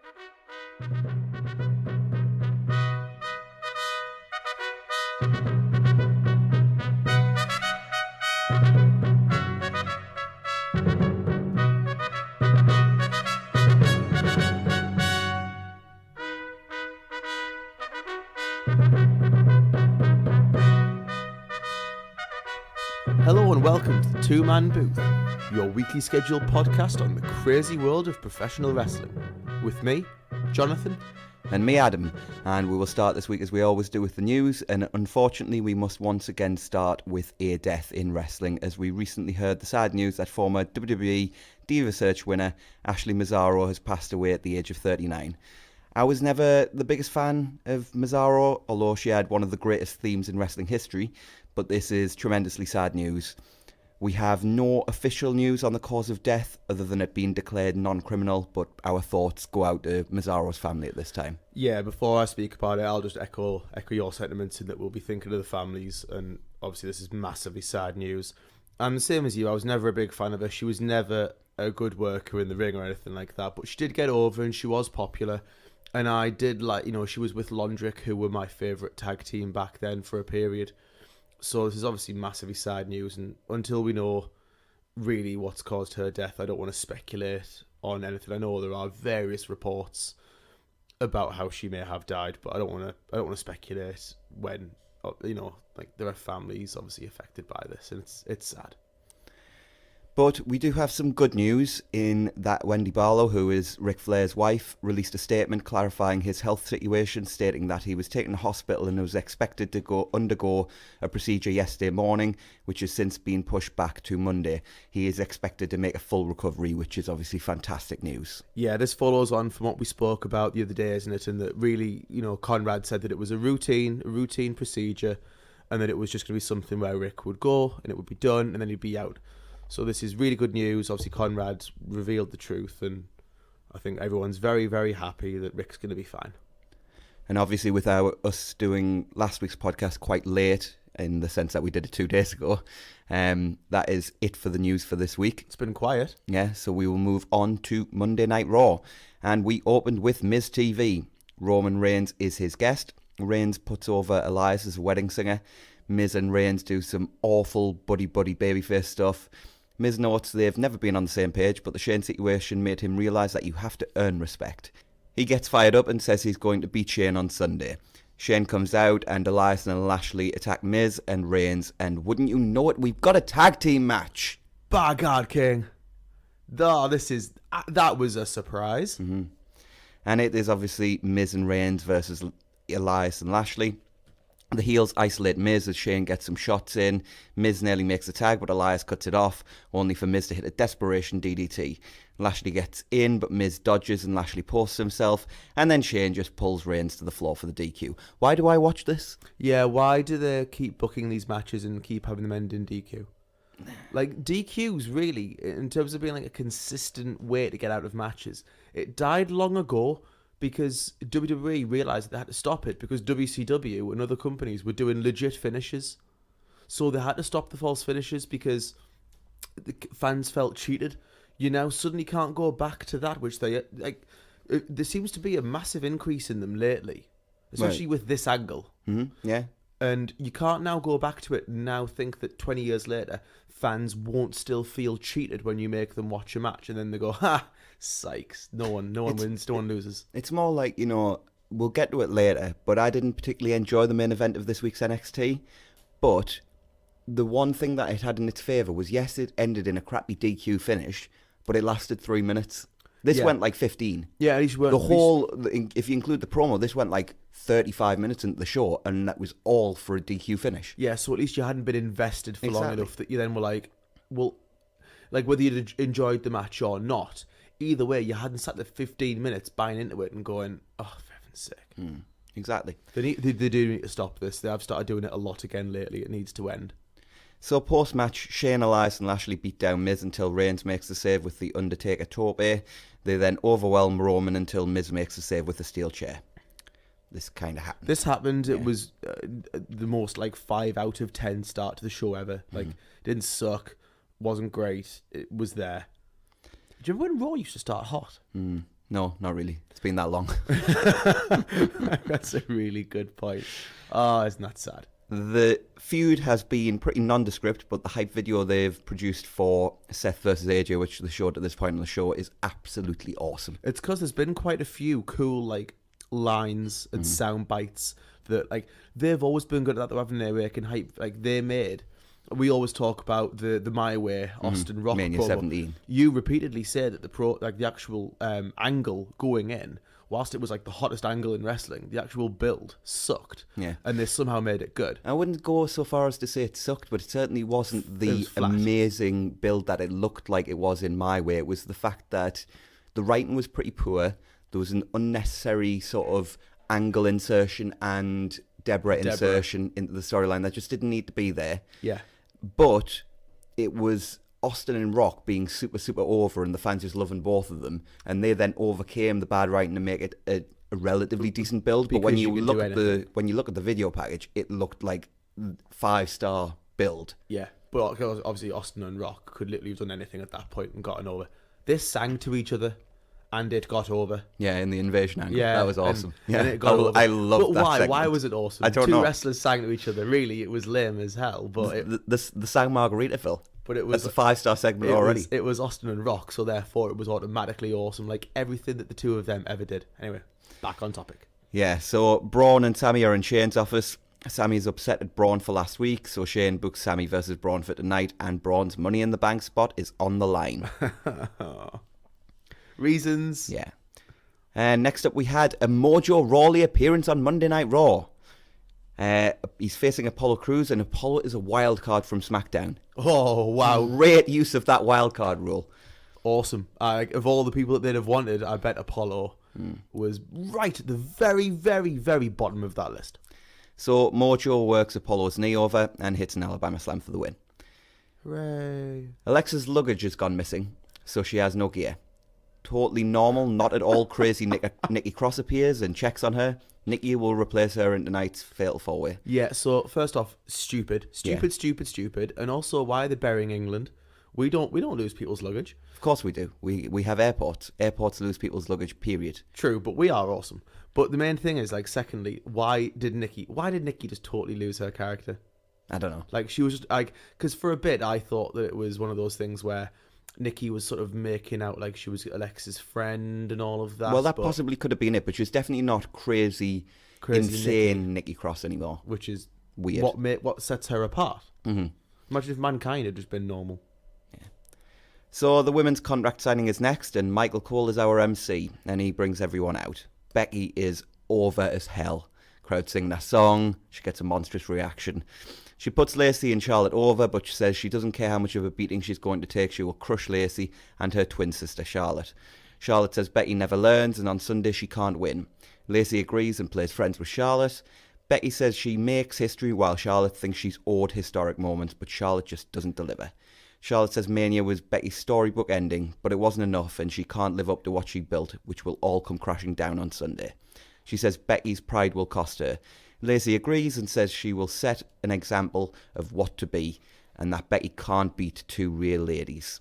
Hello and welcome to the Two Man Booth, your weekly scheduled podcast on the crazy world of professional wrestling. With me, Jonathan. And me, Adam. And we will start this week as we always do with the news. And unfortunately, we must once again start with a death in wrestling, as we recently heard the sad news that former WWE Diva Search winner Ashley Mazzaro has passed away at the age of 39. I was never the biggest fan of Mazzaro, although she had one of the greatest themes in wrestling history. But this is tremendously sad news. We have no official news on the cause of death other than it being declared non-criminal, but our thoughts go out to Mazzaro's family at this time. Yeah, before I speak about it, I'll just echo your sentiments in that we'll be thinking of the families, and obviously this is massively sad news. I'm the same as you, I was never a big fan of her. She was never a good worker in the ring or anything like that, but she did get over and she was popular. And I did she was with Londrick, who were my favourite tag team back then for a period. So this is obviously massively sad news, and until we know really what's caused her death, I don't want to speculate on anything. I know there are various reports about how she may have died, but I don't want to speculate when there are families obviously affected by this, and it's sad. But we do have some good news in that Wendy Barlow, who is Ric Flair's wife, released a statement clarifying his health situation, stating that he was taken to hospital and was expected to undergo a procedure yesterday morning, which has since been pushed back to Monday. He is expected to make a full recovery, which is obviously fantastic news. Yeah, this follows on from what we spoke about the other day, isn't it? And that really, Conrad said that it was a routine procedure, and that it was just going to be something where Rick would go and it would be done and then he'd be out. So this is really good news. Obviously, Conrad's revealed the truth, and I think everyone's very, very happy that Rick's going to be fine. And obviously, with us doing last week's podcast quite late, in the sense that we did it 2 days ago, that is it for the news for this week. It's been quiet. Yeah, so we will move on to Monday Night Raw. And we opened with Miz TV. Roman Reigns is his guest. Reigns puts over Elias as a wedding singer. Miz and Reigns do some awful buddy-buddy babyface stuff. Miz notes they've never been on the same page, but the Shane situation made him realise that you have to earn respect. He gets fired up and says he's going to beat Shane on Sunday. Shane comes out and Elias and Lashley attack Miz and Reigns, and wouldn't you know it, we've got a tag team match. By God, King. That was a surprise. Mm-hmm. And it is obviously Miz and Reigns versus Elias and Lashley. The heels isolate Miz as Shane gets some shots in. Miz nearly makes a tag, but Elias cuts it off, only for Miz to hit a desperation DDT. Lashley gets in, but Miz dodges and Lashley posts himself, and then Shane just pulls Reigns to the floor for the DQ. Why do I watch this? Yeah, why do they keep booking these matches and keep having them end in DQ? Like, DQs really, in terms of being like a consistent way to get out of matches, it died long ago, because WWE realised they had to stop it because WCW and other companies were doing legit finishes. So they had to stop the false finishes because the fans felt cheated. You now suddenly can't go back to that, which they... there seems to be a massive increase in them lately, especially with this angle. Mm-hmm. Yeah. And you can't now go back to it and now think that 20 years later, fans won't still feel cheated when you make them watch a match. And then they go, ha, sykes. No one wins, no one loses. It's more like, we'll get to it later, but I didn't particularly enjoy the main event of this week's NXT. But the one thing that it had in its favour was, yes, it ended in a crappy DQ finish, but it lasted 3 minutes. This went like 15. Yeah, at least if you include the promo, this went like 35 minutes into the show, and that was all for a DQ finish. Yeah, so at least you hadn't been invested for long enough that you then were like, well, like whether you'd enjoyed the match or not, either way, you hadn't sat there 15 minutes buying into it and going, oh, for heaven's sake. Exactly. They do need to stop this. They have started doing it a lot again lately. It needs to end. So post-match, Shane, Elias and Lashley beat down Miz until Reigns makes the save with the Undertaker tope. They then overwhelm Roman until Miz makes the save with the steel chair. This kind of happened. This happened. Yeah. It was the most 5 out of 10 start to the show ever. Didn't suck, wasn't great. It was there. Do you remember when Raw used to start hot? No, not really. It's been that long. That's a really good point. Oh, isn't that sad? The feud has been pretty nondescript, but the hype video they've produced for Seth versus AJ, which they showed at this point on the show, is absolutely awesome. It's because there's been quite a few cool like lines and sound bites that like they've always been good at that, haven't they? Making hype like they made. We always talk about the My Way Austin Rock Mania promo. 17. You repeatedly said that the actual angle going in, whilst it was like the hottest angle in wrestling, the actual build sucked. Yeah. And they somehow made it good. I wouldn't go so far as to say it sucked, but it certainly wasn't It the was flat. amazing build that it looked like it was in My Way. It was the fact that the writing was pretty poor. There was an unnecessary sort of angle insertion and Deborah insertion into the storyline that just didn't need to be there. Yeah. But it was Austin and Rock being super, super over and the fans just loving both of them. And they then overcame the bad writing to make it a relatively decent build. But when Because you you can look do at the video package, it looked like 5-star build. Yeah. But obviously Austin and Rock could literally have done anything at that point and gotten over. They sang to each other and it got over. Yeah, in the invasion angle. Yeah, That was awesome. And it got over. I love that why? segment. Why was it awesome? I don't Two know. wrestlers sang to each other. Really, it was lame as hell. But the song Margaritaville. it was That's a 5-star segment already. It was Austin and Rock, so therefore it was automatically awesome. Like everything that the two of them ever did. Anyway, back on topic. Yeah, so Braun and Sammy are in Shane's office. Sammy is upset at Braun for last week, so Shane books Sammy versus Braun for tonight, and Braun's Money in the Bank spot is on the line. Reasons. Yeah. And next up we had a Mojo Rawley appearance on Monday Night Raw. He's facing Apollo Crews, and Apollo is a wild card from SmackDown. Oh wow, Great use of that wild card rule. awesome! Of all the people that they'd have wanted, I bet Apollo was right at the very, very, very bottom of that list. So Mojo works Apollo's knee over and hits an Alabama Slam for the win. Hooray! Alexa's luggage has gone missing, so she has no gear. Totally normal, not at all crazy. Nikki Cross appears and checks on her. Nikki will replace her in tonight's Fatal 4-Way. Yeah. So first off, stupid, and also why are they burying England? We don't lose people's luggage. Of course we do. We have airports. Airports lose people's luggage, period. True, but we are awesome. But the main thing is, like, secondly, why did Nikki just totally lose her character? I don't know. Like, she was just, like, because for a bit I thought that it was one of those things where Nikki was sort of making out like she was Alexa's friend and all of that. Well, that possibly could have been it, but she was definitely not crazy insane Nikki Cross anymore. Which is weird. What sets her apart. Mm-hmm. Imagine if Mankind had just been normal. So the women's contract signing is next, and Michael Cole is our MC, and he brings everyone out. Becky is over as hell. Crowd sing their song. She gets a monstrous reaction. She puts Lacey and Charlotte over, but she says she doesn't care how much of a beating she's going to take. She will crush Lacey and her twin sister Charlotte. Charlotte says Becky never learns, and on Sunday she can't win. Lacey agrees and plays friends with Charlotte. Becky says she makes history while Charlotte thinks she's owed historic moments, but Charlotte just doesn't deliver. Charlotte says Mania was Becky's storybook ending, but it wasn't enough and she can't live up to what she built, which will all come crashing down on Sunday. She says Becky's pride will cost her. Lacey agrees and says she will set an example of what to be, and that Becky can't beat two real ladies.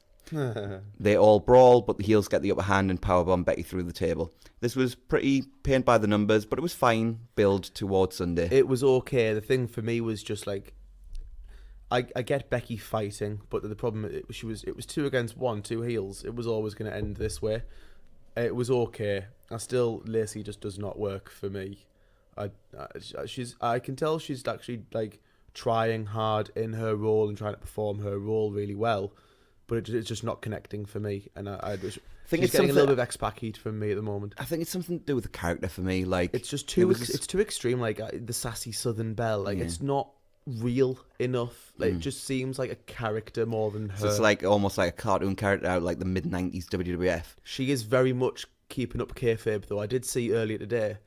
They all brawl, but the heels get the upper hand and powerbomb Becky through the table. This was pretty paint by the numbers, but it was fine build towards Sunday. It was okay. The thing for me was just like, I get Becky fighting, but the problem it was 2 against 1, 2 heels. It was always going to end this way. It was okay. Lacey just does not work for me. I can tell she's actually like trying hard in her role and trying to perform her role really well, but it's just not connecting for me. And I think it's getting a little bit of X-Pac heat from me at the moment. I think it's something to do with the character for me. Like it's just too it's too extreme. Like the sassy Southern belle. Like it's not real enough. Like it just seems like a character more than her. So it's like almost like a cartoon character out like the mid-90s WWF. She is very much keeping up kayfabe though. I did see earlier today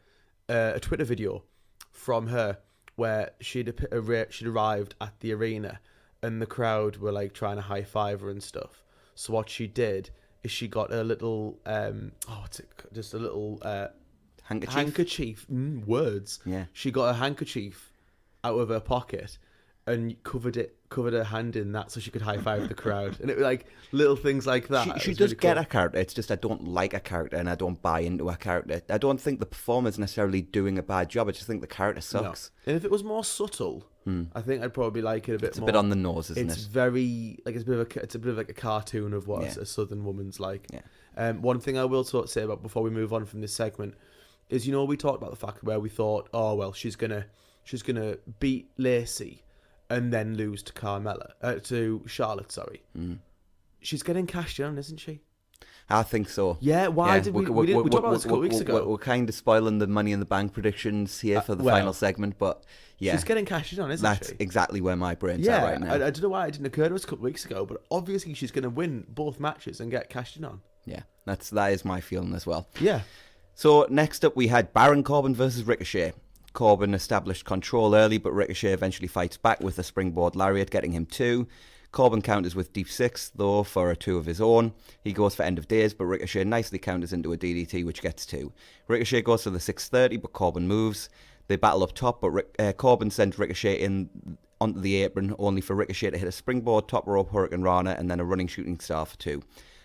a Twitter video from her where she'd arrived at the arena and the crowd were like trying to high five her and stuff. So what she did is she got a little just a little handkerchief. Words. Yeah. She got a handkerchief out of her pocket and covered her hand in that so she could high five the crowd, and it was like little things like that. She does get a character. It's just I don't like a character and I don't buy into a character. I don't think the performer's necessarily doing a bad job. I just think the character sucks. No. And if it was more subtle, I think I'd probably like it a bit more. It's a bit on the nose, isn't it? It's very like it's a bit of like a cartoon of what a Southern woman's like. Yeah. One thing I will say about before we move on from this segment is, you know, we talked about the fact where we thought, oh well, she's gonna beat Lacey and then lose to to Charlotte. Sorry, she's getting cashed in, isn't she? I think so. Yeah. Why did we talked about this a couple of weeks ago? We're kind of spoiling the Money in the Bank predictions here for the final segment, but yeah, she's getting cashed in, isn't she? That's exactly where my brain's at right now. I don't know why it didn't occur to us a couple of weeks ago, but obviously she's going to win both matches and get cashed in on. Yeah, that is my feeling as well. Yeah. So next up we had Baron Corbin versus Ricochet. Corbin established control early, but Ricochet eventually fights back with a springboard lariat, getting him 2. Corbin counters with deep 6, though, for a 2 of his own. He goes for end of days, but Ricochet nicely counters into a DDT, which gets 2. Ricochet goes for the 630, but Corbin moves. They battle up top, but Corbin sends Ricochet in onto the apron, only for Ricochet to hit a springboard, top rope Hurricane Rana, and then a running shooting star for 2.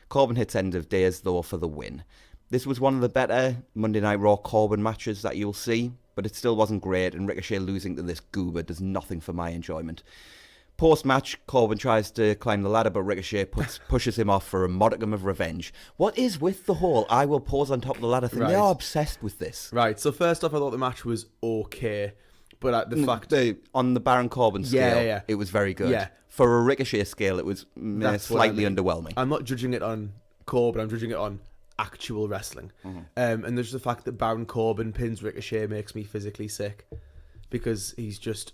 Corbin hits end of days, though, for the win. This was one of the better Monday Night Raw Corbin matches that you'll see, but it still wasn't great, and Ricochet losing to this goober does nothing for my enjoyment. Post-match, Corbin tries to climb the ladder, but Ricochet pushes him off for a modicum of revenge. What is with the whole I will pause on top of the ladder thing? Right. They are obsessed with this. Right, so first off, I thought the match was okay, but the fact... on the Baron Corbin scale, it was very good. Yeah. For a Ricochet scale, it was slightly underwhelming. I'm not judging it on Corbin, I'm judging it on actual wrestling. And there's the fact that Baron Corbin pins Ricochet makes me physically sick, because he's just,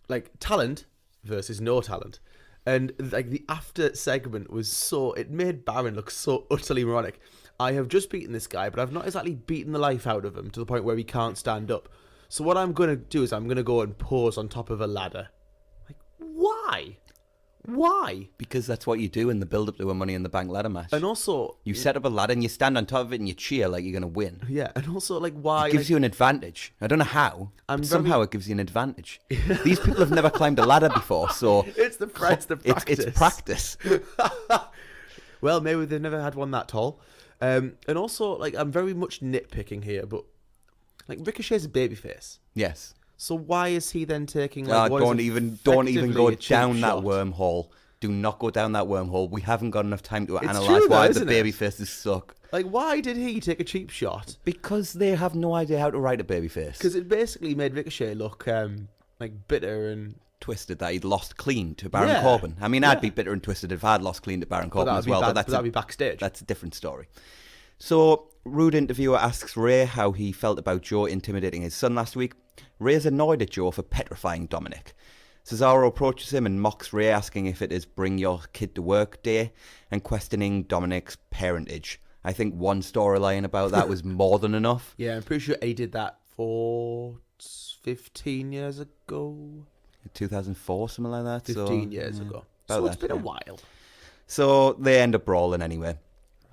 like, talent versus no talent. And like the after segment was it made Baron look so utterly moronic. I have just beaten this guy, but I've not exactly beaten the life out of him to the point where he can't stand up. So what I'm going to do is I'm going to go and pause on top of a ladder. Like, why? Why? Because that's what you do in the build-up to a Money in the Bank ladder match. And also... You set up a ladder and you stand on top of it and you cheer like you're going to win. Yeah, and also, like, why... It gives you an advantage. I don't know how, but somehow it gives you an advantage. These people have never climbed a ladder before, so... It's the practice. It's practice. Well, maybe they've never had one that tall. And also, like, I'm very much nitpicking here, but, like, Ricochet's a babyface. Yes. So why is he then taking like don't even go down that wormhole. Do not go down that wormhole. We haven't got enough time to analyse why the babyfaces suck. Like, why did he take a cheap shot? Because they have no idea how to write a babyface. Because it basically made Ricochet look like bitter and twisted that he'd lost clean to Baron Corbin. I mean, I'd be bitter and twisted if I'd lost clean to Baron Corbin as well. But that'd be backstage. That's a different story. So, Rude interviewer asks Ray how he felt about Joe intimidating his son last week. Ray's annoyed at Joe for petrifying Dominic. Cesaro approaches him and mocks Ray, asking if it is Bring Your Kid to Work Day and questioning Dominic's parentage. I think one storyline about that was more than enough. Yeah, I'm pretty sure he did that for 15 years ago. 2004, something like that. 15 years ago. So it's been a while. So they end up brawling anyway.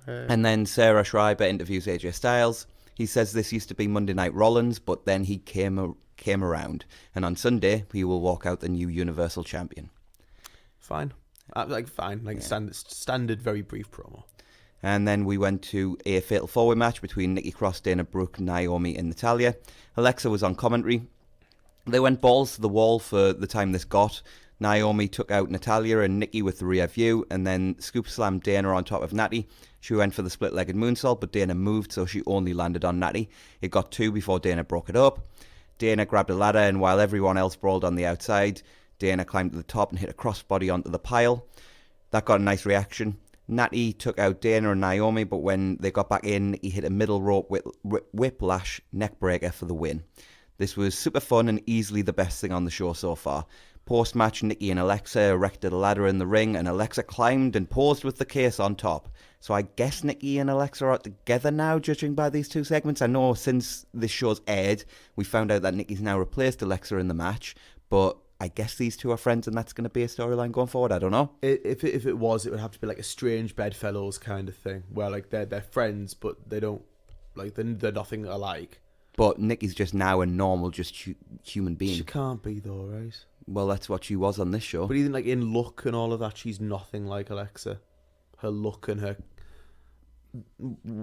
And then Sarah Schreiber interviews AJ Styles. He says this used to be Monday Night Rollins, but then he came around. And on Sunday, he will walk out the new Universal Champion. Fine. Standard, very brief promo. And then we went to a Fatal 4-Way match between Nikki Cross, Dana Brooke, Naomi and Natalya. Alexa was on commentary. They went balls to the wall for the time this got. Naomi took out Natalya and Nikki with the rear view, and then scoop slammed Dana on top of Natty. She went for the split-legged moonsault, but Dana moved, so she only landed on Natty. It got 2 before Dana broke it up. Dana grabbed a ladder, and while everyone else brawled on the outside, Dana climbed to the top and hit a crossbody onto the pile. That got a nice reaction. Natty took out Dana and Naomi, but when they got back in, he hit a middle rope whiplash neckbreaker for the win. This was super fun and easily the best thing on the show so far. Post-match, Nikki and Alexa erected a ladder in the ring, and Alexa climbed and posed with the case on top. So I guess Nikki and Alexa are together now, judging by these 2 segments. I know since this show's aired, we found out that Nikki's now replaced Alexa in the match, but I guess these 2 are friends, and that's going to be a storyline going forward. I don't know. If it was, it would have to be like a strange bedfellows kind of thing, where like they're friends, but they don't like they're nothing alike. But Nikki's just now a normal, just human being. She can't be though, right? Well, that's what she was on this show. But even like in look and all of that, she's nothing like Alexa. Her look and her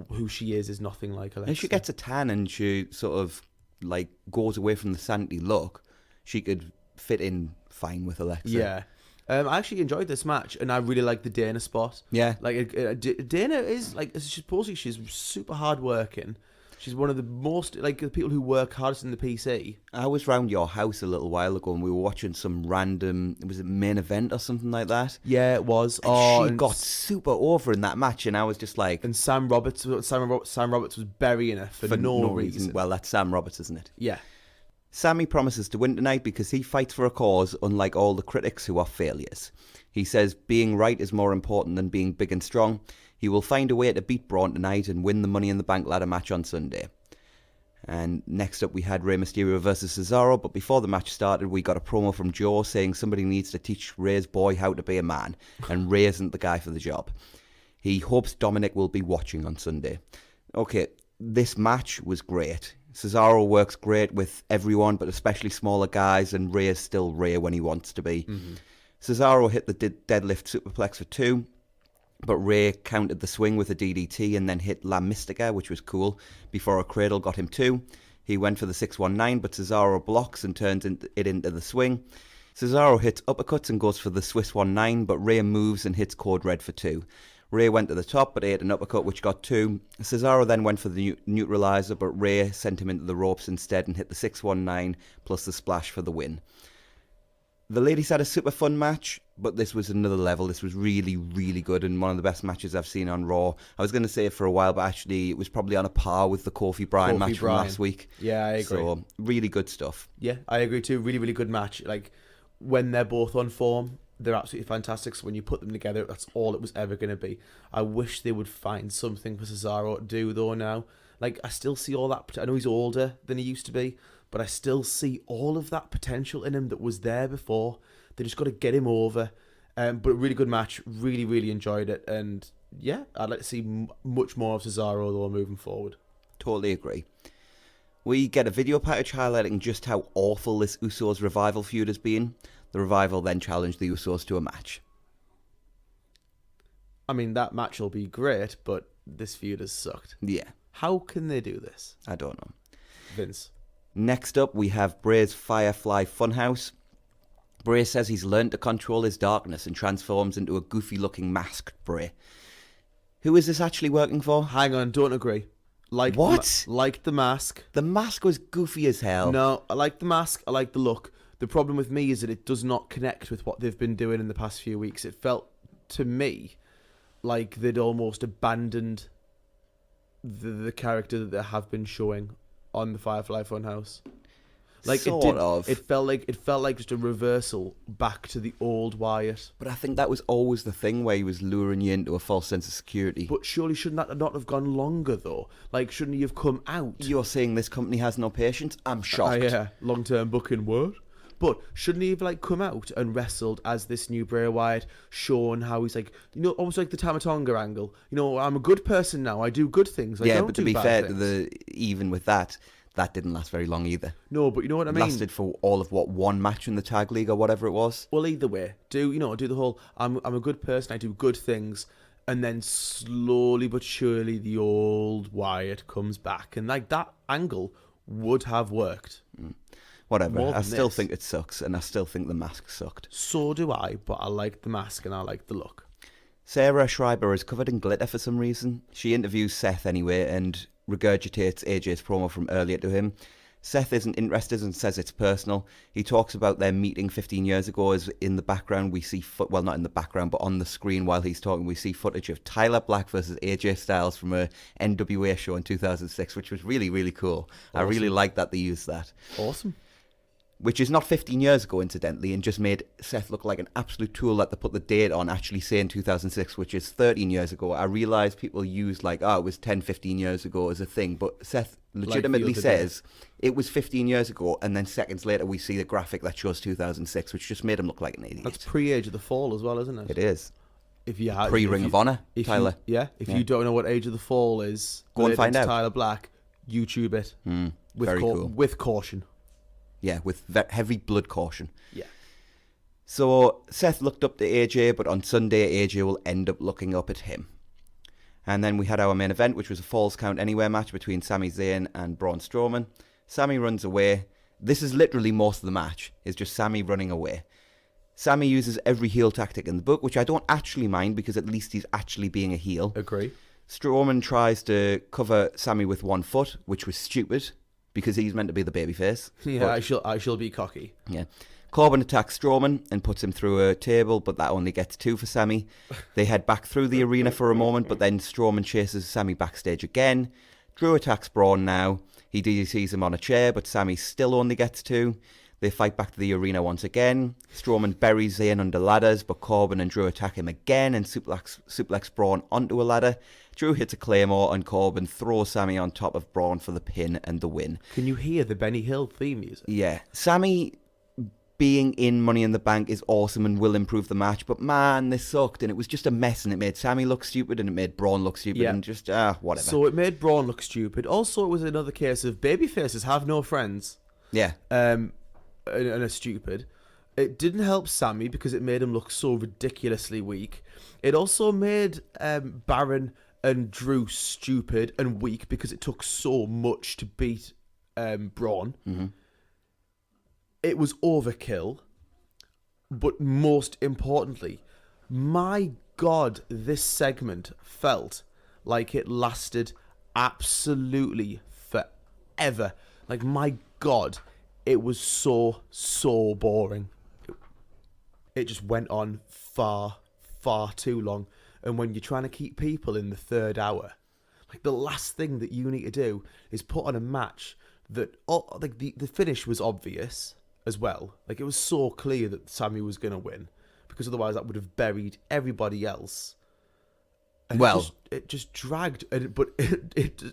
who she is nothing like Alexa. If she gets a tan and she sort of like goes away from the sanity look, she could fit in fine with Alexa. Yeah. I actually enjoyed this match, and I really like the Dana spot. Yeah. Like Dana is like, supposedly she's super hard working. She's one of the most, like, the people who work hardest in the PC. I was round your house a little while ago and we were watching some random, was it main event or something like that? Yeah, it was. And she got super over in that match, and I was just like... And Sam Roberts was burying her for no reason. Well, that's Sam Roberts, isn't it? Yeah. Sammy promises to win tonight because he fights for a cause, unlike all the critics who are failures. He says being right is more important than being big and strong. He will find a way to beat Braun tonight and win the Money in the Bank ladder match on Sunday. And next up we had Rey Mysterio versus Cesaro, but before the match started we got a promo from Joe saying somebody needs to teach Rey's boy how to be a man, and Rey isn't the guy for the job. He hopes Dominic will be watching on Sunday. Okay, this match was great. Cesaro works great with everyone, but especially smaller guys, and Rey is still Rey when he wants to be. Mm-hmm. Cesaro hit the deadlift superplex for 2, but Rey countered the swing with a DDT and then hit La Mystica, which was cool, before a cradle got him 2. He went for the 619, but Cesaro blocks and turns it into the swing. Cesaro hits uppercuts and goes for the Swiss 19, but Rey moves and hits Code Red for 2. Rey went to the top, but ate an uppercut, which got 2. Cesaro then went for the neutralizer, but Rey sent him into the ropes instead and hit the 619 plus the splash for the win. The ladies had a super fun match, but this was another level. This was really, really good and one of the best matches I've seen on Raw. I was going to say it for a while, but actually it was probably on a par with the Kofi Bryan match from last week. Yeah, I agree. So, really good stuff. Yeah, I agree too. Really, really good match. Like, when they're both on form, they're absolutely fantastic. So when you put them together, that's all it was ever going to be. I wish they would find something for Cesaro to do, though, now. Like, I still see all that. I know he's older than he used to be, but I still see all of that potential in him that was there before. They just got to get him over. But a really good match. Really, really enjoyed it. And yeah, I'd like to see much more of Cesaro, though, moving forward. Totally agree. We get a video package highlighting just how awful this Usos Revival feud has been. The Revival then challenged the Usos to a match. I mean, that match will be great, but this feud has sucked. Yeah. How can they do this? I don't know. Vince. Next up, we have Bray's Firefly Funhouse. Bray says he's learned to control his darkness and transforms into a goofy-looking masked Bray. Who is this actually working for? Hang on, don't agree. What? Like the mask. The mask was goofy as hell. No, I like the mask. I like the look. The problem with me is that it does not connect with what they've been doing in the past few weeks. It felt to me like they'd almost abandoned the character that they have been showing on the Firefly Funhouse. Like it felt like just a reversal back to the old Wyatt. But I think that was always the thing where he was luring you into a false sense of security. But surely shouldn't that not have gone longer though? Like, shouldn't he have come out? You're saying this company has no patience? I'm shocked. Yeah, long-term booking word. But shouldn't he have like come out and wrestled as this new Bray Wyatt, shown how he's like, you know, almost like the Tamatonga angle. You know, I'm a good person now. I do good things. Yeah, but to be fair, even with that didn't last very long either. No, but you know what I mean? Lasted for all of one match in the tag league or whatever it was. Well, either way, do the whole I'm a good person. I do good things, and then slowly but surely the old Wyatt comes back, and like that angle would have worked. Whatever. I still think it sucks, and I still think the mask sucked. So do I, but I like the mask and I like the look. Sarah Schreiber is covered in glitter for some reason. She interviews Seth anyway and regurgitates AJ's promo from earlier to him. Seth isn't interested and says it's personal. He talks about their meeting 15 years ago as in the background we see, well, not in the background, but on the screen while he's talking, we see footage of Tyler Black versus AJ Styles from a NWA show in 2006, which was really, really cool. Awesome. I really like that they used that. Awesome. Which is not 15 years ago, incidentally, and just made Seth look like an absolute tool that they put the date on, actually saying 2006, which is 13 years ago. I realise people use like, it was 10, 15 years ago as a thing, but Seth legitimately says it was 15 years ago, and then seconds later we see the graphic that shows 2006, which just made him look like an idiot. That's pre-Age of the Fall as well, isn't it? It is. If you have Pre-Ring of Honor, Tyler. If you don't know what Age of the Fall is, go and find out. Tyler Black, YouTube it. Very cool. With caution. Yeah, with heavy blood caution. Yeah. So Seth looked up to AJ, but on Sunday, AJ will end up looking up at him. And then we had our main event, which was a Falls Count Anywhere match between Sami Zayn and Braun Strowman. Sami runs away. This is literally most of the match, is just Sami running away. Sami uses every heel tactic in the book, which I don't actually mind because at least he's actually being a heel. Agree. Strowman tries to cover Sami with 1 foot, which was stupid because he's meant to be the babyface. Yeah, but I shall be cocky. Yeah. Corbin attacks Strowman and puts him through a table, but that only gets 2 for Sami. They head back through the arena for a moment, but then Strowman chases Sami backstage again. Drew attacks Braun now. He DDTs him on a chair, but Sami still only gets 2. They fight back to the arena once again. Strowman buries Zayn under ladders, but Corbin and Drew attack him again and suplex Braun onto a ladder. Drew hits a Claymore and Corbin throws Sami on top of Braun for the pin and the win. Can you hear the Benny Hill theme music? Yeah. Sami being in Money in the Bank is awesome and will improve the match, but man, this sucked and it was just a mess and it made Sami look stupid and it made Braun look stupid and just, whatever. So it made Braun look stupid. Also, it was another case of babyfaces have no friends. Yeah. And are stupid. It didn't help Sami because it made him look so ridiculously weak. It also made Baron and Drew stupid and weak because it took so much to beat Braun. Mm-hmm. It was overkill. But most importantly, my God, this segment felt like it lasted absolutely forever. Like, my God, it was so boring. It just went on far too long. And when you're trying to keep people in the 3rd hour, like, the last thing that you need to do is put on a match that, like, the finish was obvious as well. Like, it was so clear that Sami was going to win, because otherwise that would have buried everybody else. And it just dragged, but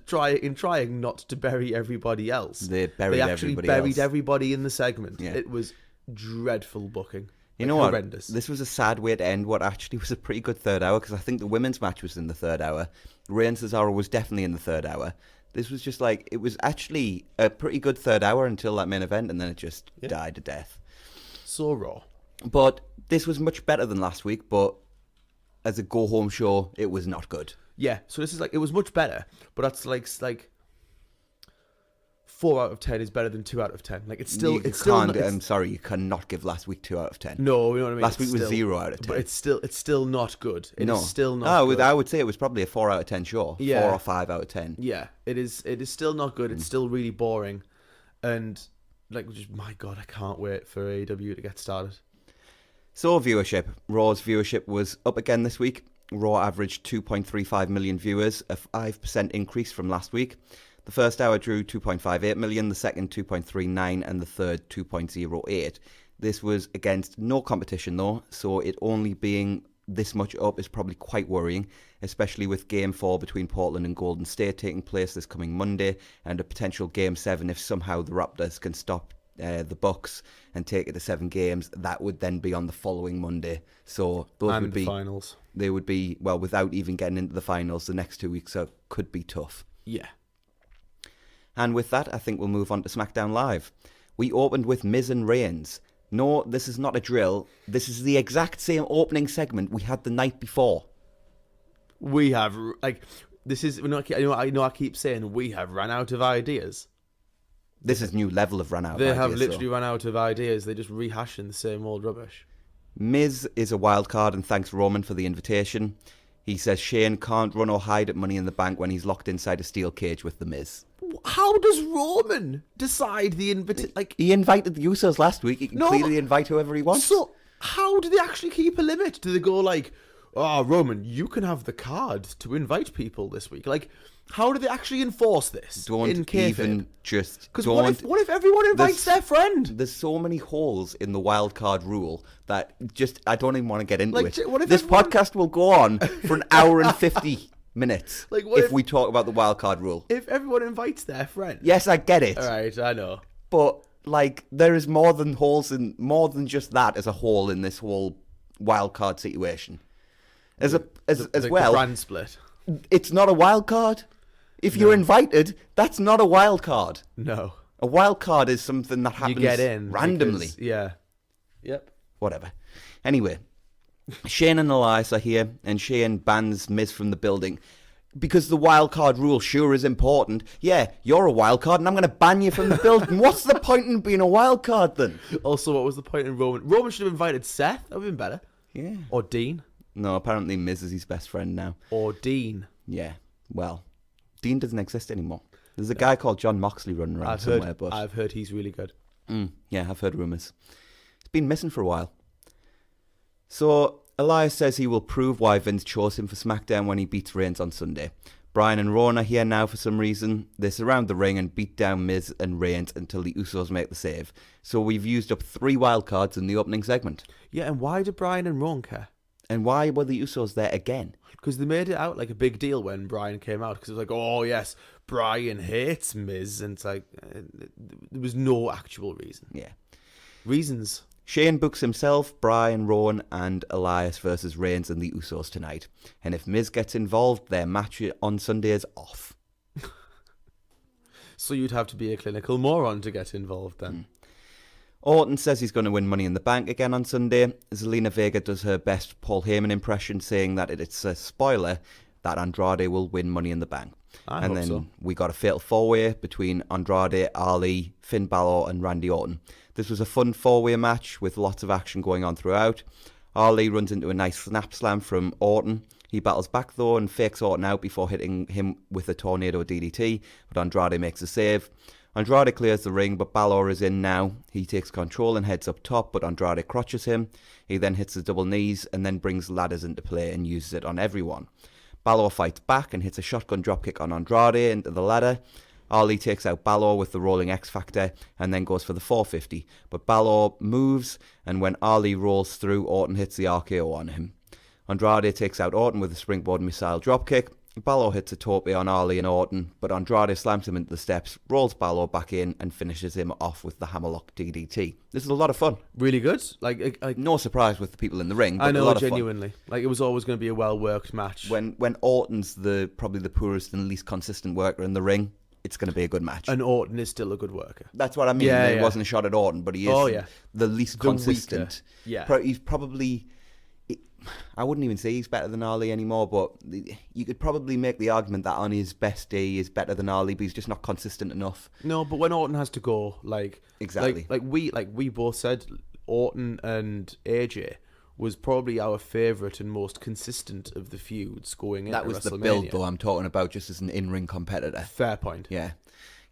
trying not to bury everybody else, they actually buried everybody in the segment. Yeah. It was dreadful booking. You know what? Horrendous. This was a sad way to end what actually was a pretty good 3rd hour, because I think the women's match was in the 3rd hour. Rey and Cesaro was definitely in the 3rd hour. This was just like, it was actually a pretty good 3rd hour until that main event, and then it just died a death. So raw. But this was much better than last week, but as a go-home show, it was not good. Yeah, so this is like, it was much better, but that's like 4 out of 10 is better than 2 out of 10. Like, it's still... I'm sorry, you cannot give last week 2 out of 10. No, you know what I mean? Last week was 0 out of 10. But it's still not good. It is still not good. I would say it was probably a 4 out of 10 show. Yeah. 4 or 5 out of 10. Yeah, it is still not good. It's still really boring. And, like, just, my God, I can't wait for AEW to get started. So, viewership. Raw's viewership was up again this week. Raw averaged 2.35 million viewers, a 5% increase from last week. The first hour drew 2.58 million, the second 2.39, and the third 2.08. This was against no competition though, so it only being this much up is probably quite worrying, especially with Game 4 between Portland and Golden State taking place this coming Monday, and a potential Game 7 if somehow the Raptors can stop the Bucks and take it to 7 games. That would then be on the following Monday. So those would be the finals. They would be, well, without even getting into the finals, the next 2 weeks could be tough. Yeah. And with that, I think we'll move on to SmackDown Live. We opened with Miz and Reigns. No, this is not a drill. This is the exact same opening segment we had the night before. We have, like, this is, I know I keep saying we have run out of ideas. This is new level of run out of ideas. They have literally run out of ideas. They're just rehashing the same old rubbish. Miz is a wild card and thanks Roman for the invitation. He says Shane can't run or hide at Money in the Bank when he's locked inside a steel cage with The Miz. How does Roman decide the invitation? Like, he invited the Usos last week. He can clearly invite whoever he wants. So, how do they actually keep a limit? Do they go like, oh, Roman, you can have the card to invite people this week? Like, how do they actually enforce this? Don't even just... Because what if everyone invites their friend? There's so many holes in the wild card rule that just, I don't even want to get into it. This podcast will go on for an hour and 50 minutes if we talk about the wild card rule. If everyone invites their friend. Yes, I get it. All right, I know. But, like, there is more than just that as a hole in this whole wild card situation. As well, the brand split. It's not a wild card. If you're invited, that's not a wild card. No. A wild card is something that happens randomly. Yeah. Yep. Whatever. Anyway, Shane and Elias are here, and Shane bans Miz from the building. Because the wildcard rule sure is important. Yeah, you're a wildcard, and I'm going to ban you from the building. What's the point in being a wildcard, then? Also, what was the point in Roman? Roman should have invited Seth. That would have been better. Yeah. Or Dean. No, apparently Miz is his best friend now. Or Dean. Yeah, well, Dean doesn't exist anymore. There's a guy called John Moxley running around somewhere. But I've heard he's really good. Yeah, I've heard rumours. He's been missing for a while. So, Elias says he will prove why Vince chose him for SmackDown when he beats Reigns on Sunday. Brian and Rowan are here now for some reason. They surround the ring and beat down Miz and Reigns until the Usos make the save. So we've used up 3 wildcards in the opening segment. Yeah, and why do Brian and Rowan care? And why were the Usos there again? Because they made it out like a big deal when Brian came out. Because it was like, oh yes, Brian hates Miz. And it's like, there was no actual reason. Yeah. Reasons. Shane books himself, Brian, Rowan and Elias versus Reigns and the Usos tonight. And if Miz gets involved, their match on Sunday is off. So you'd have to be a clinical moron to get involved then. Orton says he's going to win Money in the Bank again on Sunday. Zelina Vega does her best Paul Heyman impression, saying that it's a spoiler that Andrade will win Money in the Bank. I hope so. We got a fatal 4-way between Andrade, Ali, Finn Balor and Randy Orton. This was a fun 4-way match with lots of action going on throughout. Ali runs into a nice snap slam from Orton. He battles back though and fakes Orton out before hitting him with a tornado DDT, but Andrade makes a save. Andrade clears the ring, but Balor is in now. He takes control and heads up top, but Andrade crotches him. He then hits the double knees and then brings ladders into play and uses it on everyone. Balor fights back and hits a shotgun dropkick on Andrade into the ladder. Ali takes out Balor with the rolling X Factor and then goes for the 450. But Balor moves, and when Ali rolls through, Orton hits the RKO on him. Andrade takes out Orton with a springboard missile dropkick. Balor hits a tope on Ali and Orton, but Andrade slams him into the steps, rolls Balor back in and finishes him off with the hammerlock DDT. This is a lot of fun. Really good. Like no surprise with the people in the ring, but I know, a lot genuinely. Of fun. Like it was always going to be a well-worked match. When Orton's probably the poorest and least consistent worker in the ring, it's going to be a good match. And Orton is still a good worker. That's what I mean. It wasn't a shot at Orton, but he is the least consistent. Yeah. He's probably... I wouldn't even say he's better than Ali anymore, but you could probably make the argument that on his best day he is better than Ali, but he's just not consistent enough. No, but when Orton has to go, exactly, we both said, Orton and AJ was probably our favourite and most consistent of the feuds going into That was WrestleMania. the build, though. I'm talking about just as an in-ring competitor. Fair point. Yeah.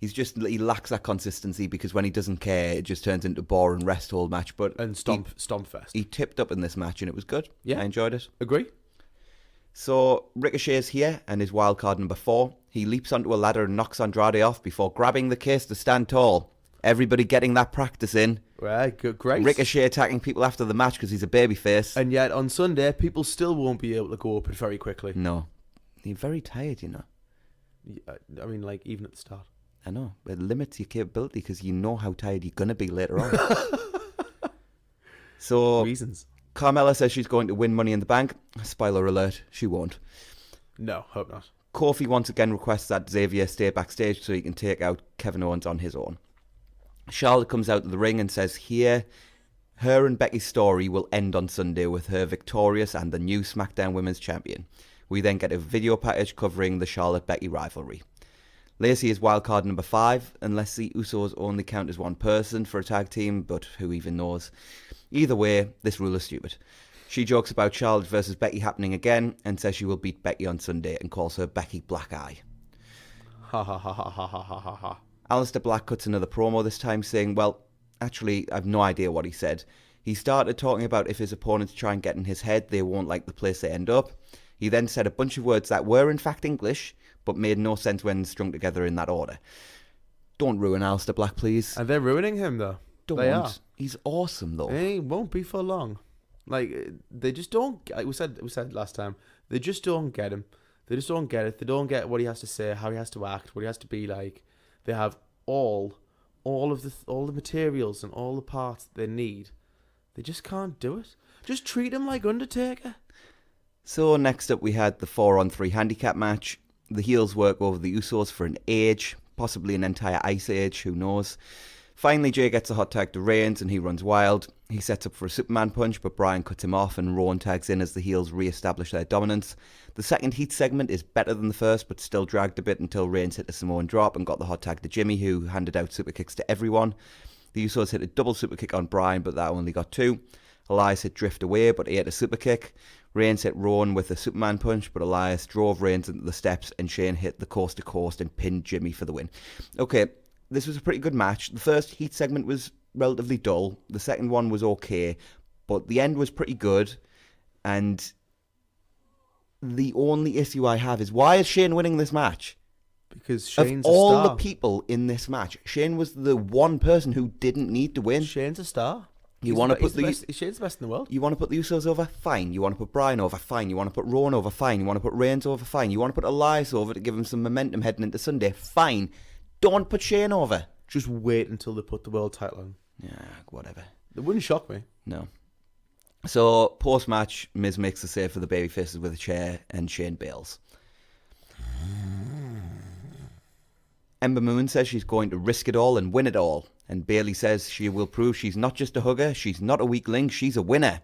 He lacks that consistency because when he doesn't care, it just turns into a boring rest hold match. And stomp fest. He tipped up in this match and it was good. Yeah. I enjoyed it. Agree. So Ricochet's here and his wildcard number 4. He leaps onto a ladder and knocks Andrade off before grabbing the case to stand tall. Everybody getting that practice in. Right, good, great. Ricochet attacking people after the match because he's a babyface. And yet on Sunday, people still won't be able to go up it very quickly. No. You're very tired, you know. I mean, even at the start. I know. It limits your capability because you know how tired you're going to be later on. So, reasons. Carmella says she's going to win Money in the Bank. Spoiler alert, she won't. No, hope not. Kofi once again requests that Xavier stay backstage so he can take out Kevin Owens on his own. Charlotte comes out of the ring and says here, her and Becky's story will end on Sunday with her victorious and the new SmackDown Women's Champion. We then get a video package covering the Charlotte-Becky rivalry. Lacey is wildcard number 5, unless the Usos only count as one person for a tag team, but who even knows. Either way, this rule is stupid. She jokes about Charlotte versus Becky happening again and says she will beat Becky on Sunday and calls her Becky Black Eye. Ha ha ha ha ha ha ha ha. Aleister Black cuts another promo this time saying, well, actually, I've no idea what he said. He started talking about if his opponents try and get in his head, they won't like the place they end up. He then said a bunch of words that were in fact English, but made no sense when strung together in that order. Don't ruin Aleister Black, please. And they're ruining him, though. Don't. They are. He's awesome, though. He won't be for long. They just don't... Like we said last time, they just don't get him. They just don't get it. They don't get what he has to say, how he has to act, what he has to be like. They have all the materials and all the parts they need. They just can't do it. Just treat him like Undertaker. So next up we had the 4-on-3 handicap match. The heels work over the Usos for an age, possibly an entire ice age, who knows. Finally, Jay gets a hot tag to Reigns and he runs wild. He sets up for a Superman punch, but Bryan cuts him off and Rowan tags in as the heels re-establish their dominance. The second heat segment is better than the first, but still dragged a bit until Reigns hit a Samoan drop and got the hot tag to Jimmy, who handed out super kicks to everyone. The Usos hit a double super kick on Bryan, but that only got 2. Elias hit Drift away, but he hit a super kick. Reigns hit Rowan with a Superman punch, but Elias drove Reigns into the steps and Shane hit the coast to coast and pinned Jimmy for the win. Okay, this was a pretty good match. The first heat segment was relatively dull. The second one was okay, but the end was pretty good. And the only issue I have is, why is Shane winning this match? Because Shane's of all a star. the people in this match, Shane was the one person who didn't need to win. Shane's a star. You want to put Shane's the best in the world. You want to put the Usos over? Fine. You want to put Bryan over? Fine. You want to put Rowan over? Fine. You want to put Reigns over? Fine. You want to put Elias over to give him some momentum heading into Sunday? Fine. Don't put Shane over. Just wait until they put the world title on. Yeah, whatever. It wouldn't shock me. No. So, post-match, Miz makes the save for the babyfaces with a chair and Shane bails. Ember Moon says she's going to risk it all and win it all. And Bayley says she will prove she's not just a hugger, she's not a weak link, she's a winner.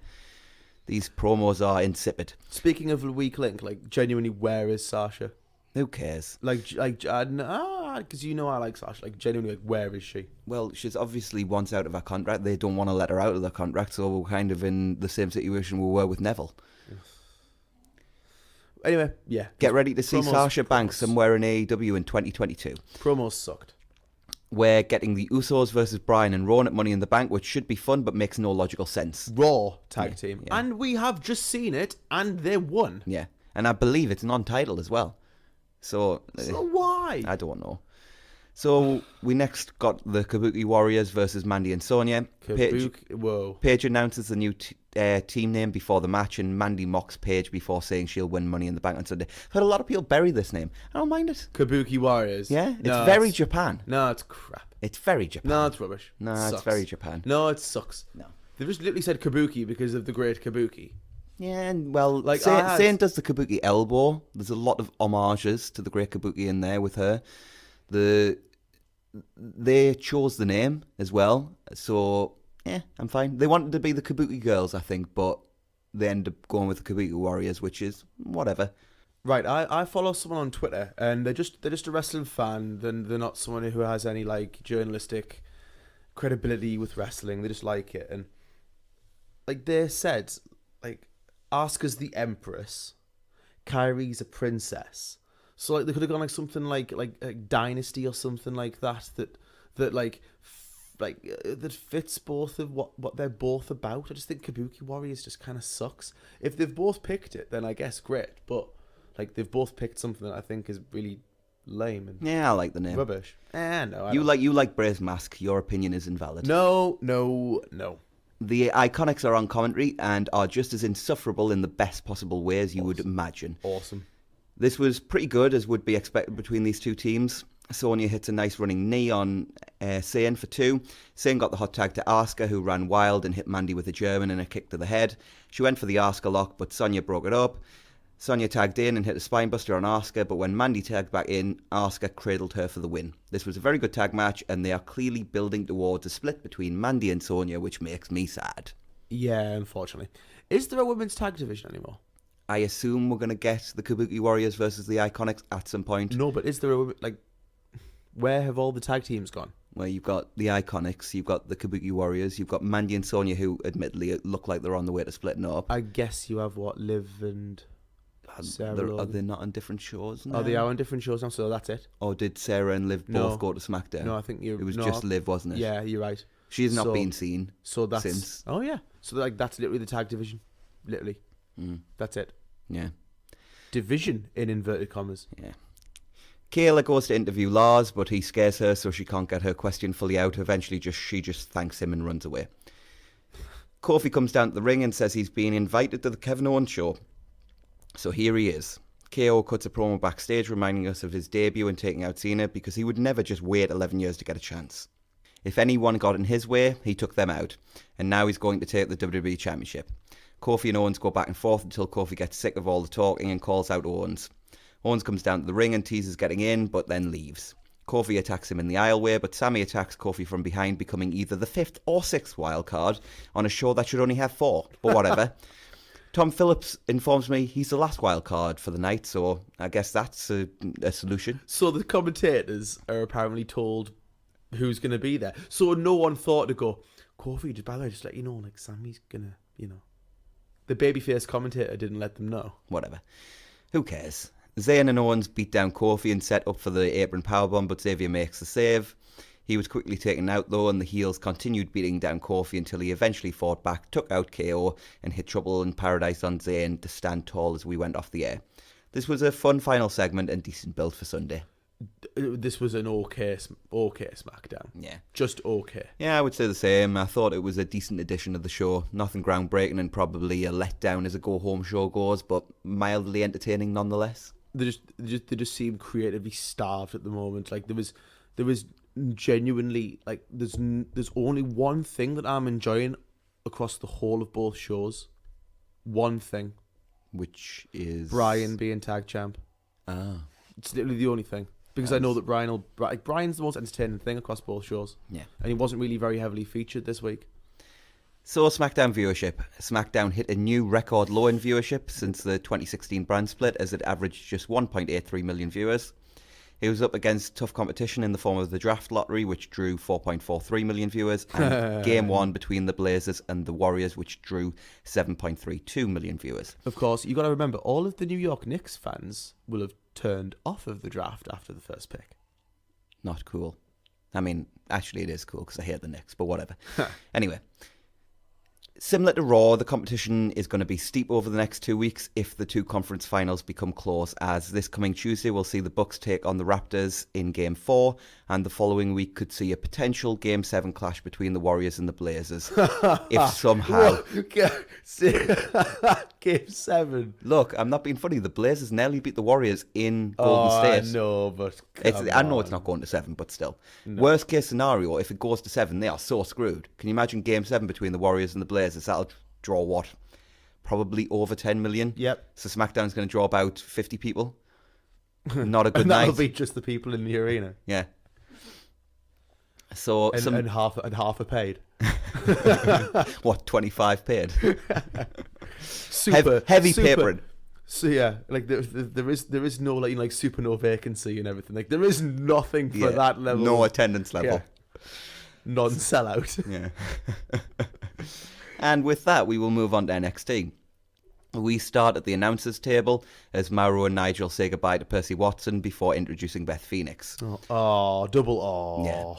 These promos are insipid. Speaking of a weak link, like, genuinely, where is Sasha? Who cares? Because you know I like Sasha. Like, genuinely, like, where is she? Well, she's obviously once out of her contract. They don't want to let her out of the contract, so we're kind of in the same situation we were with Neville. Anyway, yeah. Get ready to see Sasha Banks somewhere in AEW in 2022. Promos sucked. We're getting the Usos versus Bryan and Rowan at Money in the Bank, which should be fun but makes no logical sense. Raw tag team. Yeah. And we have just seen it, and they won. Yeah, and I believe it's non-title as well. So why? I don't know. So we next got the Kabuki Warriors versus Mandy and Sonya. Paige announces the new team name before the match, and Mandy mocks Paige before saying she'll win Money in the Bank on Sunday. I've heard a lot of people bury this name. I don't mind it. Kabuki Warriors. Yeah, it's very Japan. No, it's crap. It's very Japan. No, it's rubbish. No, it's very Japan. No, it sucks. No. They just literally said Kabuki because of the great Kabuki. Yeah, and well, like Saint does the Kabuki elbow. There's a lot of homages to the great Kabuki in there with her. They chose the name as well, so yeah, I'm fine. They wanted to be the Kabuki Girls, I think, but they ended up going with the Kabuki Warriors, which is whatever. Right, I follow someone on Twitter, and they're just a wrestling fan. They're not someone who has any like journalistic credibility with wrestling. They just like it, and like they said, like Asuka's the Empress, Kairi's a princess. So like they could have gone like something like Dynasty or something like that that fits both of what they're both about. I just think Kabuki Warriors just kind of sucks. If they've both picked it, then I guess great. But like they've both picked something that I think is really lame and yeah, I like the name. Rubbish. No, you like Bray's mask. Your opinion is invalid. No. The Iconics are on commentary and are just as insufferable in the best possible way as you would imagine. Awesome. This was pretty good, as would be expected between these two teams. Sonya hits a nice running knee on Sane for 2. Sane got the hot tag to Asuka, who ran wild and hit Mandy with a German and a kick to the head. She went for the Asuka lock, but Sonya broke it up. Sonya tagged in and hit a spinebuster on Asuka, but when Mandy tagged back in, Asuka cradled her for the win. This was a very good tag match, and they are clearly building towards a split between Mandy and Sonya, which makes me sad. Yeah, unfortunately. Is there a women's tag division anymore? I assume we're going to get the Kabuki Warriors versus the Iconics at some point. No, but is there where have all the tag teams gone? Well, you've got the Iconics, you've got the Kabuki Warriors, you've got Mandy and Sonya, who admittedly look like they're on the way to splitting up. I guess you have Liv and Sarah. Are they not on different shows now? Oh, they are on different shows now, so that's it. Or did Sarah and Liv both go to SmackDown? No, I think it was just Liv, wasn't it? Yeah, you're right. She has not been seen since. Oh, yeah. So that's literally the tag division. Literally. That's it. Yeah. Division in inverted commas. Yeah. Kayla goes to interview Lars, but he scares her so she can't get her question fully out. Eventually she just thanks him and runs away. Kofi comes down to the ring and says he's being invited to the Kevin Owens show. So here he is. KO cuts a promo backstage reminding us of his debut and taking out Cena because he would never just wait 11 years to get a chance. If anyone got in his way, he took them out. And now he's going to take the WWE Championship. Kofi and Owens go back and forth until Kofi gets sick of all the talking and calls out Owens. Owens comes down to the ring and teases getting in, but then leaves. Kofi attacks him in the aisleway, but Sami attacks Kofi from behind, becoming either the 5th or 6th wildcard on a show that should only have 4, but whatever. Tom Phillips informs me he's the last wildcard for the night, so I guess that's a solution. So the commentators are apparently told who's going to be there. So no one thought to go, Kofi, just by the way, just let you know, like, Sami's going to, you know. The babyface commentator didn't let them know. Whatever. Who cares? Zayn and Owens beat down Kofi and set up for the apron powerbomb, but Xavier makes the save. He was quickly taken out though, and the heels continued beating down Kofi until he eventually fought back, took out KO, and hit Trouble in Paradise on Zayn to stand tall as we went off the air. This was a fun final segment and decent build for Sunday. This was an okay SmackDown. Yeah. Just okay. Yeah, I would say the same. I thought it was a decent addition of the show. Nothing groundbreaking and probably a letdown as a go-home show goes, but mildly entertaining nonetheless. They just seem creatively starved at the moment. Like there was genuinely, like, there's only one thing that I'm enjoying across the whole of both shows. One thing. Which is Bryan being tag champ. Ah. It's literally the only thing. Because I know that Bryan's the most entertaining thing across both shows. Yeah. And he wasn't really very heavily featured this week. So SmackDown viewership. SmackDown hit a new record low in viewership since the 2016 brand split, as it averaged just 1.83 million viewers. It was up against tough competition in the form of the draft lottery, which drew 4.43 million viewers, and Game 1 between the Blazers and the Warriors, which drew 7.32 million viewers. Of course, you got to remember, all of the New York Knicks fans will have turned off of the draft after the first pick. Not cool. I mean, actually it is cool because I hate the Knicks, but whatever. Anyway. Similar to Raw, the competition is going to be steep over the next 2 weeks if the 2 conference finals become close, as this coming Tuesday we'll see the Bucks take on the Raptors in Game 4, and the following week could see a potential Game 7 clash between the Warriors and the Blazers. If somehow... Game 7. Look, I'm not being funny. The Blazers nearly beat the Warriors in Golden State. I know, but I know it's not going to 7, but still. No. Worst case scenario, if it goes to 7, they are so screwed. Can you imagine Game 7 between the Warriors and the Blazers? That'll draw what? Probably over 10 million. Yep. So SmackDown's going to draw about 50 people. Not a good and night. that'll be just the people in the arena. Yeah. So and half are paid. What, 25 paid? super heavy papering. So yeah, like there is no like super no vacancy and everything. Like there is nothing for that level. No attendance level. Yeah. Non-sellout. Yeah. And with that, we will move on to NXT. We start at the announcers table as Mauro and Nigel say goodbye to Percy Watson before introducing Beth Phoenix. Double. Yeah.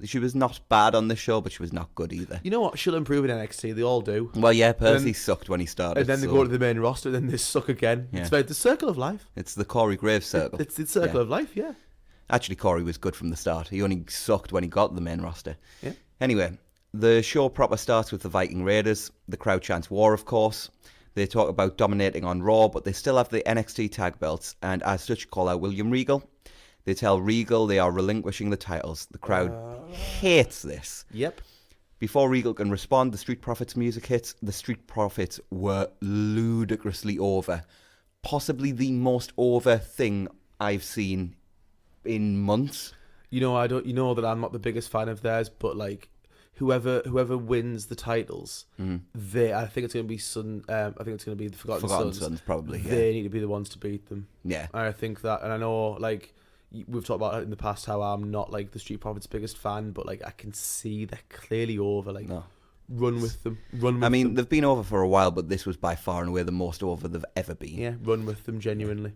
She was not bad on this show, but she was not good either. You know what? She'll improve in NXT. They all do. Well, yeah, Percy sucked when he started. And then they go to the main roster, then they suck again. Yeah. It's about the circle of life. It's the Corey Graves circle. It's the circle of life, yeah. Actually, Corey was good from the start. He only sucked when he got the main roster. Yeah. Anyway, the show proper starts with the Viking Raiders. The crowd chants war, of course. They talk about dominating on Raw, but they still have the NXT tag belts, and as such call out William Regal. They tell Regal they are relinquishing the titles. The crowd hates this. Yep. Before Regal can respond, the Street Profits music hits. The Street Profits were ludicrously over. Possibly the most over thing I've seen in months. You know that I'm not the biggest fan of theirs, but like whoever wins the titles, I think it's going to be I think it's going to be the Forgotten Sons probably. Yeah. They need to be the ones to beat them. Yeah. I think that, and I know like we've talked about it in the past how I'm not like the Street Profits' biggest fan, but like I can see they're clearly over. Like, run with them. I mean, they've been over for a while, but this was by far and away the most over they've ever been. Yeah, run with them genuinely.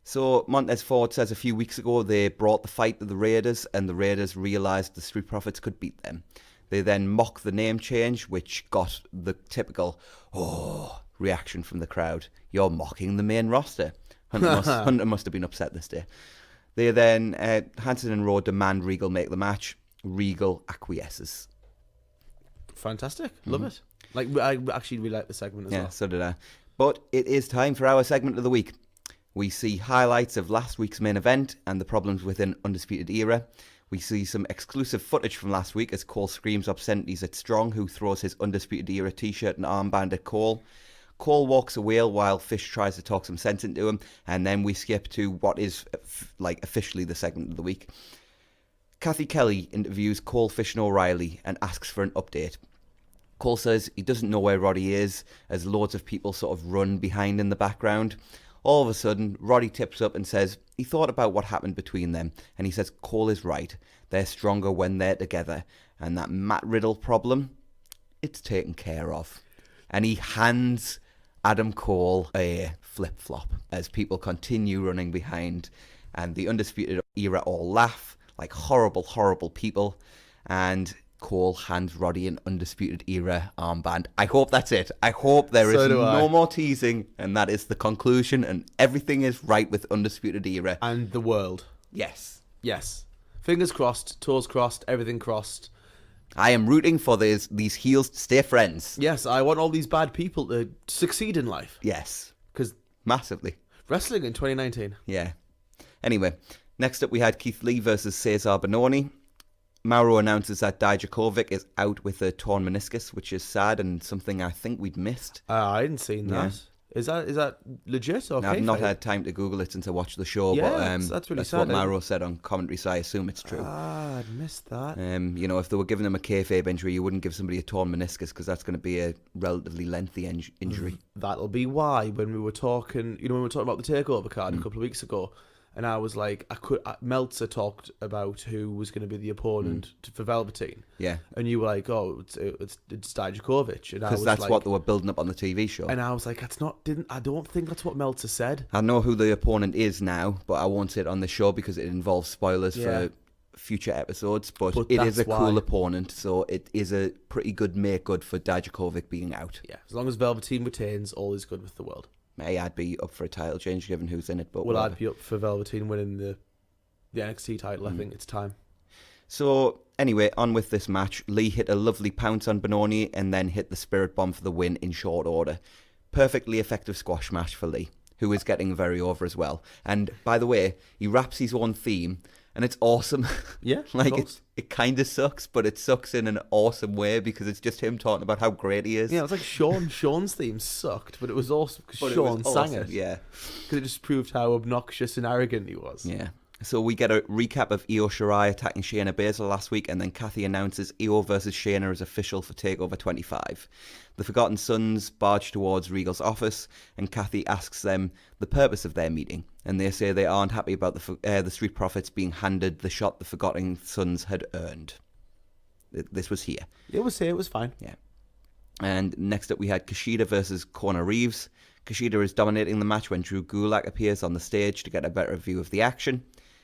So Montez Ford says a few weeks ago they brought the fight to the Raiders, and the Raiders realised the Street Profits could beat them. They then mock the name change, which got the typical reaction from the crowd. You're mocking the main roster. Hunter must have been upset this day. They then, Hanson and Rowe demand Regal make the match. Regal acquiesces. Fantastic. Love it. Like, I actually really like the segment as well. Yeah, so did I. But it is time for our segment of the week. We see highlights of last week's main event and the problems within Undisputed Era. We see some exclusive footage from last week as Cole screams obscenities at Strong, who throws his Undisputed Era t-shirt and armband at Cole. Cole walks away while Fish tries to talk some sense into him, and then we skip to what is officially the segment of the week. Kathy Kelly interviews Cole, Fish and O'Reilly and asks for an update. Cole says he doesn't know where Roddy is, as loads of people sort of run behind in the background. All of a sudden, Roddy tips up and says he thought about what happened between them, and he says Cole is right. They're stronger when they're together, and that Matt Riddle problem, it's taken care of. And he hands Adam Cole a flip-flop as people continue running behind, and the Undisputed Era all laugh like horrible, horrible people, and Cole hands Roddy an Undisputed Era armband. I hope that's it. I hope there is no more teasing, and that is the conclusion, and everything is right with Undisputed Era. And the world. Yes. Yes. Fingers crossed, toes crossed, everything crossed. I am rooting for these heels to stay friends. Yes, I want all these bad people to succeed in life. Yes. Because massively. Wrestling in 2019. Yeah. Anyway, next up we had Keith Lee versus Cesar Bononi. Mauro announces that Dijakovic is out with a torn meniscus, which is sad and something I think we'd missed. I hadn't seen that. Yeah. Is that legit or I've not had time to Google it since I watched the show, yeah, but that's really that's sad, what Mauro said on commentary, so I assume it's true. I'd missed that. If they were giving him a kayfabe injury, you wouldn't give somebody a torn meniscus because that's going to be a relatively lengthy injury. That'll be why when we were talking, about the takeover card a couple of weeks ago, and I was like, Meltzer talked about who was going to be the opponent for Velveteen. Yeah. And you were like, oh, it's Dijakovic. Because that's what they were building up on the TV show. And I was like, I don't think that's what Meltzer said. I know who the opponent is now, but I won't say it on the show because it involves spoilers for future episodes. But it is a cool opponent, so it is a pretty good make-good for Dijakovic being out. Yeah, as long as Velveteen retains, all is good with the world. Hey, I'd be up for a title change given who's in it. But I'd be up for Velveteen winning the NXT title. I think it's time. So, anyway, on with this match. Lee hit a lovely pounce on Bononi and then hit the Spirit Bomb for the win in short order. Perfectly effective squash match for Lee, who is getting very over as well. And, by the way, he raps his own theme, and it's awesome. Yeah, it kind of sucks, but it sucks in an awesome way because it's just him talking about how great he is. Yeah, it was like Sean's theme sucked, but it was awesome because Sean sang it. Yeah, because it just proved how obnoxious and arrogant he was. Yeah. So we get a recap of Io Shirai attacking Shayna Baszler last week, and then Kathy announces Io versus Shayna is official for TakeOver 25. The Forgotten Sons barge towards Regal's office, and Kathy asks them the purpose of their meeting, and they say they aren't happy about the Street Profits being handed the shot the Forgotten Sons had earned. This was here. It was here. It was fine. Yeah. And next up we had Kushida versus Kona Reeves. Kushida is dominating the match when Drew Gulak appears on the stage to get a better view of the action.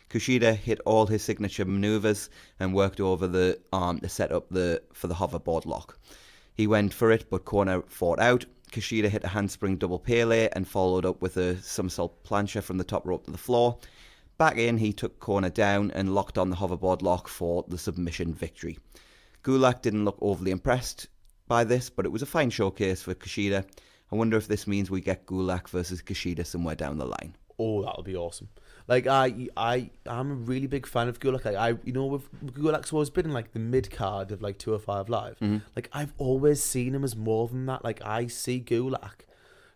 Kushida hit all his signature maneuvers and worked over the arm to set up for the hoverboard lock. He went for it, but Kona fought out. Kushida hit a handspring double Pele and followed up with a somersault plancha from the top rope to the floor. Back in, he took Kona down and locked on the hoverboard lock for the submission victory. Gulak didn't look overly impressed by this, but it was a fine showcase for Kushida. I wonder if this means we get Gulak versus Kushida somewhere down the line. Oh, that'll be awesome. Like I'm a really big fan of Gulak. Like with Gulak's always been in like the mid card of like 205 Live. Mm-hmm. Like I've always seen him as more than that. Like I see Gulak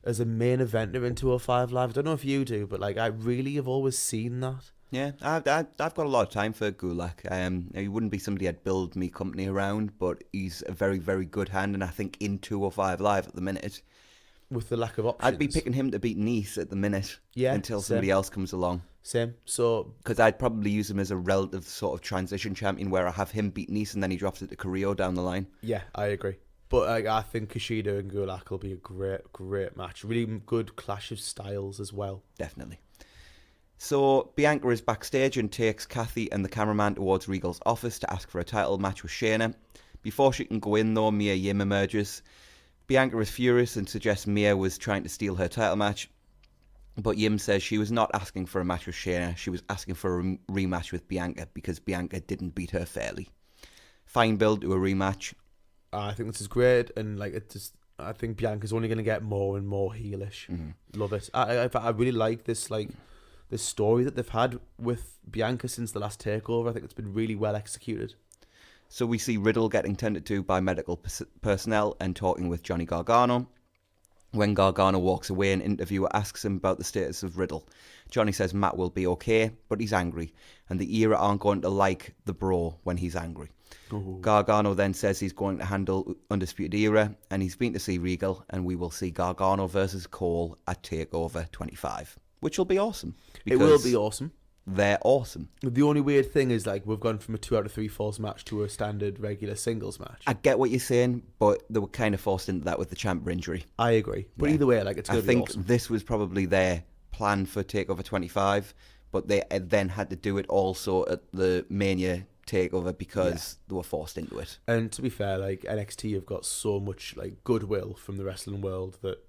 as a main eventer in 205 Live. I don't know if you do, but like I really have always seen that. Yeah, I've got a lot of time for Gulak. He wouldn't be somebody I'd build me company around, but he's a very, very good hand, and I think in 205 Live at the minute, with the lack of options, I'd be picking him to beat Nice at the minute. Yeah, until somebody else comes along. Same. So because I'd probably use him as a relative sort of transition champion, where I have him beat Nice and then he drops it to Carrillo down the line. Yeah, I agree. But I think Kushida and Gulak will be a great match. Really good clash of styles as well. Definitely. So Bianca is backstage and takes Kathy and the cameraman towards Regal's office to ask for a title match with Shayna. Before she can go in though, Mia Yim emerges. Bianca is furious and suggests Mia was trying to steal her title match. But Yim says she was not asking for a match with Shayna. She was asking for a rematch with Bianca because Bianca didn't beat her fairly. Fine build to a rematch. I think this is great, and like I think Bianca's only going to get more and more heelish. Mm-hmm. Love it. I really like this this story that they've had with Bianca since the last takeover. I think it's been really well executed. So we see Riddle getting tended to by medical personnel and talking with Johnny Gargano. When Gargano walks away, an interviewer asks him about the status of Riddle. Johnny says Matt will be okay, but he's angry, and the Era aren't going to like the bro when he's angry. Ooh. Gargano then says he's going to handle Undisputed Era, and he's been to see Regal, and we will see Gargano versus Cole at TakeOver 25, which will be awesome. It will be awesome. They're awesome. The only weird thing is, like, we've gone from a 2 out of 3 falls match to a standard regular singles match. I get what you're saying, but they were kind of forced into that with the champ injury. I agree. But either way, like, it's going to be awesome. I think this was probably their plan for TakeOver 25, but they then had to do it also at the Mania TakeOver because they were forced into it. And to be fair, like, NXT have got so much, like, goodwill from the wrestling world that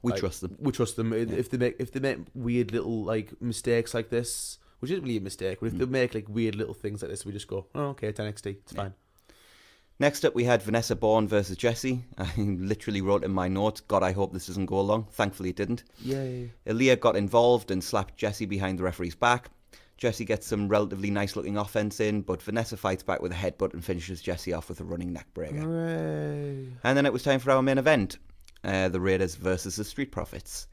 we trust them. We trust them. Yeah. If they make weird little, like, mistakes like this, which isn't really a mistake, but if they make, like, weird little things like this, we just go, oh, okay, it's NXT, it's fine. Next up, we had Vanessa Bourne versus Jessie. I literally wrote in my notes, God, I hope this doesn't go long. Thankfully, it didn't. Yay. Aaliyah got involved and slapped Jessie behind the referee's back. Jessie gets some relatively nice-looking offense in, but Vanessa fights back with a headbutt and finishes Jessie off with a running neck breaker. Hooray. And then it was time for our main event. The Raiders versus the Street Profits.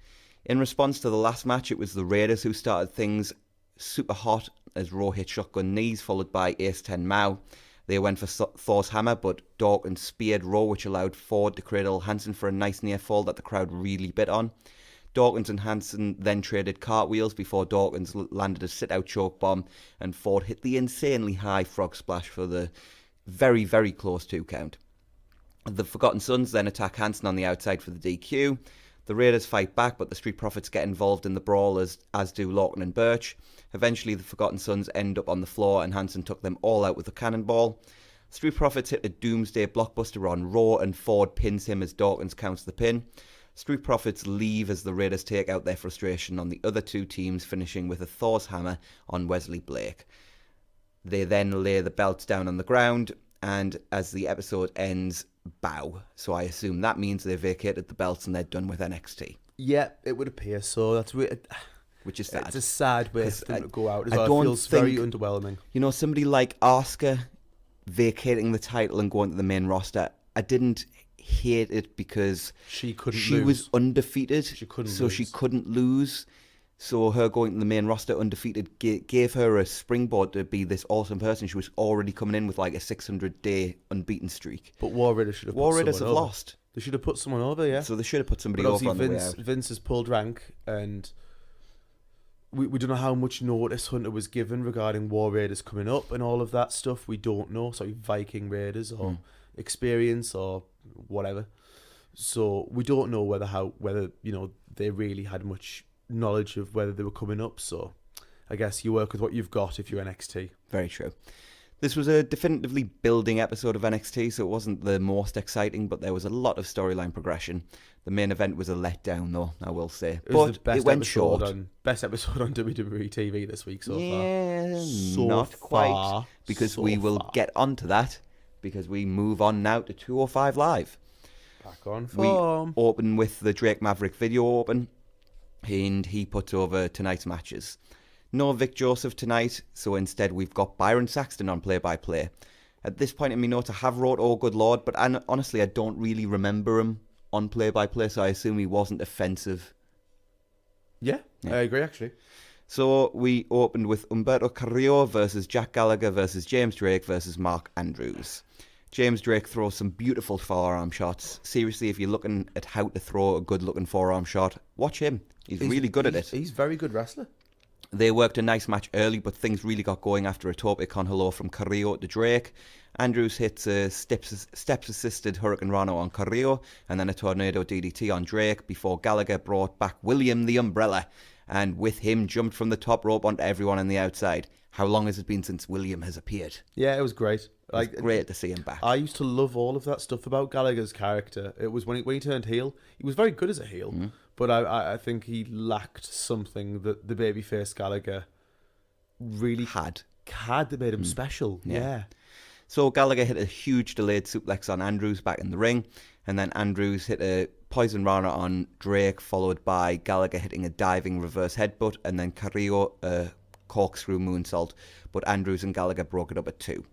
In response to the last match, it was the Raiders who started things super hot as Raw hit shotgun knees, followed by Ace 10 Mao. They went for Thor's hammer, but Dawkins speared Raw, which allowed Ford to cradle Hansen for a nice near fall that the crowd really bit on. Dawkins and Hansen then traded cartwheels before Dawkins landed a sit-out choke bomb, and Ford hit the insanely high frog splash for the very, very close 2 count. The Forgotten Sons then attack Hansen on the outside for the DQ. The Raiders fight back, but the Street Profits get involved in the brawl as do Lorcan and Birch. Eventually, the Forgotten Sons end up on the floor, and Hansen took them all out with a cannonball. Street Profits hit a Doomsday Blockbuster on Raw, and Ford pins him as Dawkins counts the pin. Street Profits leave as the Raiders take out their frustration on the other 2 teams, finishing with a Thor's hammer on Wesley Blake. They then lay the belts down on the ground, and as the episode ends, bow. So I assume that means they vacated the belts and they're done with NXT. Yeah, it would appear so. That's weird. Which is sad. It's a sad way for them to go out as well. It feels very underwhelming. You know, somebody like Asuka vacating the title and going to the main roster, I didn't hate it because she was undefeated. She couldn't lose. So her going to the main roster undefeated gave her a springboard to be this awesome person. She was already coming in with like a 600-day unbeaten streak. But War Raiders should have War Raiders have lost. They should have put someone over, yeah. So they should have put somebody over on the way out. Vince has pulled rank, and we don't know how much notice Hunter was given regarding War Raiders coming up and all of that stuff. We don't know. Sorry, Viking Raiders or Experience or whatever. So we don't know whether you know they really had much knowledge of whether they were coming up. So I guess you work with what you've got if you're NXT. Very true. This was a definitively building episode of NXT, so it wasn't the most exciting, but there was a lot of storyline progression. The main event was a letdown, though, I will say. It went short. Best episode on WWE TV this week so far. Yeah, not quite, because we will get onto that, because we move on now to 205 Live. Back on form. We open with the Drake Maverick video open, and he puts over tonight's matches. No Vic Joseph tonight, so instead we've got Byron Saxton on play-by-play. At this point in my notes, I have wrote "Oh Good Lord," but honestly, I don't really remember him on play-by-play, so I assume he wasn't offensive. Yeah, I agree, actually. So we opened with Humberto Carrillo versus Jack Gallagher versus James Drake versus Mark Andrews. James Drake throws some beautiful forearm shots. Seriously, if you're looking at how to throw a good-looking forearm shot, watch him. He's really good at it. He's a very good wrestler. They worked a nice match early, but things really got going after a tope con hilo from Carrillo to Drake. Andrews hits a steps-assisted Hurricane Rano on Carrillo, and then a Tornado DDT on Drake before Gallagher brought back William the Umbrella, and with him jumped from the top rope onto everyone on the outside. How long has it been since William has appeared? Yeah, it was great. It was great to see him back. I used to love all of that stuff about Gallagher's character. It was when he turned heel. He was very good as a heel, but I think he lacked something that the babyface Gallagher really had that made him special. Yeah. So Gallagher hit a huge delayed suplex on Andrews back in the ring, and then Andrews hit a Poison Rana on Drake, followed by Gallagher hitting a diving reverse headbutt, and then Carrillo corkscrew moonsault, but Andrews and Gallagher broke it up at 2.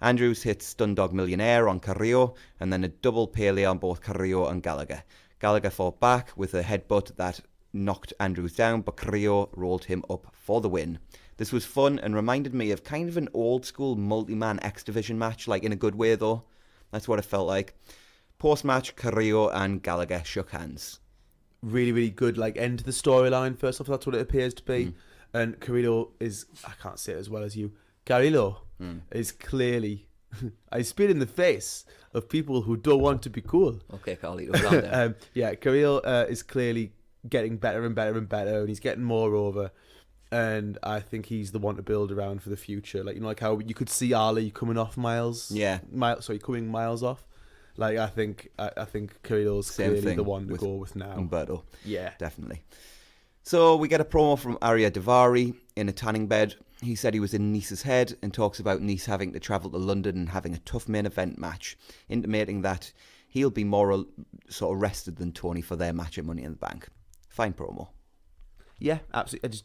Andrews hit Stundog Millionaire on Carrillo, and then a double Pele on both Carrillo and Gallagher. Gallagher fought back with a headbutt that knocked Andrews down, but Carrillo rolled him up for the win. This was fun and reminded me of kind of an old school multi-man X Division match, like in a good way though. That's what it felt like. Post-match, Carrillo and Gallagher shook hands. Really, really good like end to the storyline. First off, that's what it appears to be. And Carrillo is, I can't say it as well as you, Carrillo is clearly, I spit in the face of people who don't want to be cool. Okay, Carlito, calm down. Yeah, Carrillo is clearly getting better and better and better, and he's getting more over. And I think he's the one to build around for the future. Like, you know, like how you could see Ali coming off coming miles off. Like, I think Carrillo's clearly the one to go with now. Umberto. Yeah. Definitely. So we get a promo from Arya Daivari in a tanning bed. He said he was in Nice's head and talks about Nice having to travel to London and having a tough main event match, intimating that he'll be more sort of rested than Tony for their match at Money in the Bank. Fine promo. Yeah, absolutely.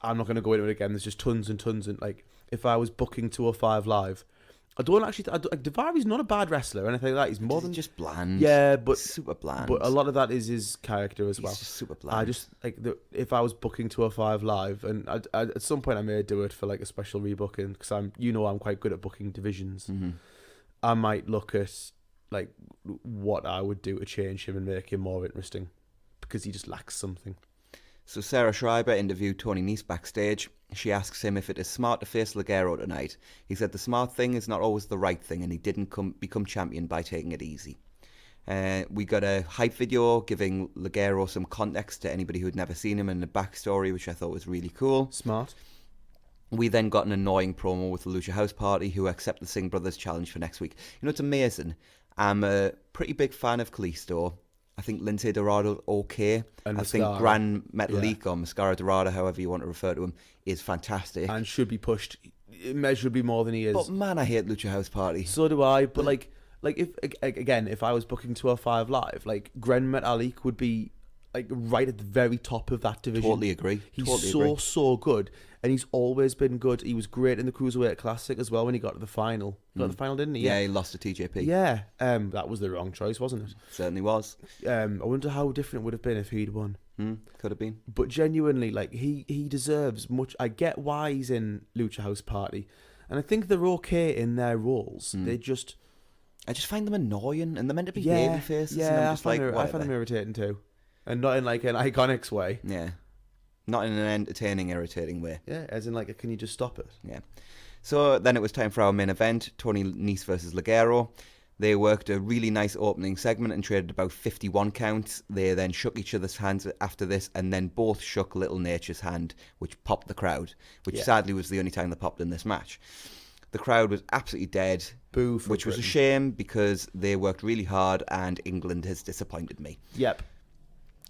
I'm not going to go into it again. There's just tons and tons. And like, if I was booking 205 Live, Daivari's not a bad wrestler or anything like that. He's more than just bland. Yeah, but super bland. But a lot of that is his character as well. He's just super bland. I just like if I was booking 205 Live, and at some point I may do it for like a special rebooking because I'm quite good at booking divisions. Mm-hmm. I might look at like what I would do to change him and make him more interesting because he just lacks something. So Sarah Schreiber interviewed Tony Nese backstage. She asks him if it is smart to face Ligero tonight. He said the smart thing is not always the right thing, and he didn't become champion by taking it easy. We got a hype video giving Ligero some context to anybody who had never seen him and the backstory, which I thought was really cool. Smart. We then got an annoying promo with the Lucha House Party, who accept the Singh Brothers challenge for next week. You know, it's amazing. I'm a pretty big fan of Kalisto. I think Lince Dorado okay. And I think Gran Metalik or Mascara Dorado, however you want to refer to him, is fantastic. And should be pushed immeasurably more than he is. But man, I hate Lucha House Party. So do I. But like if I was booking 205 Live, like Gran Metalik would be like right at the very top of that division. Totally agree. He's so good. And he's always been good. He was great in the Cruiserweight Classic as well when he got to the final. He got to the final, didn't he? Yeah, he lost to TJP. Yeah, that was the wrong choice, wasn't it? Certainly was. I wonder how different it would have been if he'd won. Could have been. But genuinely, like he deserves much. I get why he's in Lucha House Party, and I think they're okay in their roles. I just find them annoying, and they're meant to be baby faces. Yeah, and I'm just I find them irritating too, and not in like an Iconics way. Yeah. Not in an entertaining, irritating way. Yeah, as in like, can you just stop it? Yeah. So then it was time for our main event, Tony Nese versus Ligero. They worked a really nice opening segment and traded about 51 counts. They then shook each other's hands after this, and then both shook Little Nature's hand, which popped the crowd, which sadly was the only time they popped in this match. The crowd was absolutely dead, Boo for which was a shame because they worked really hard and England has disappointed me. Yep.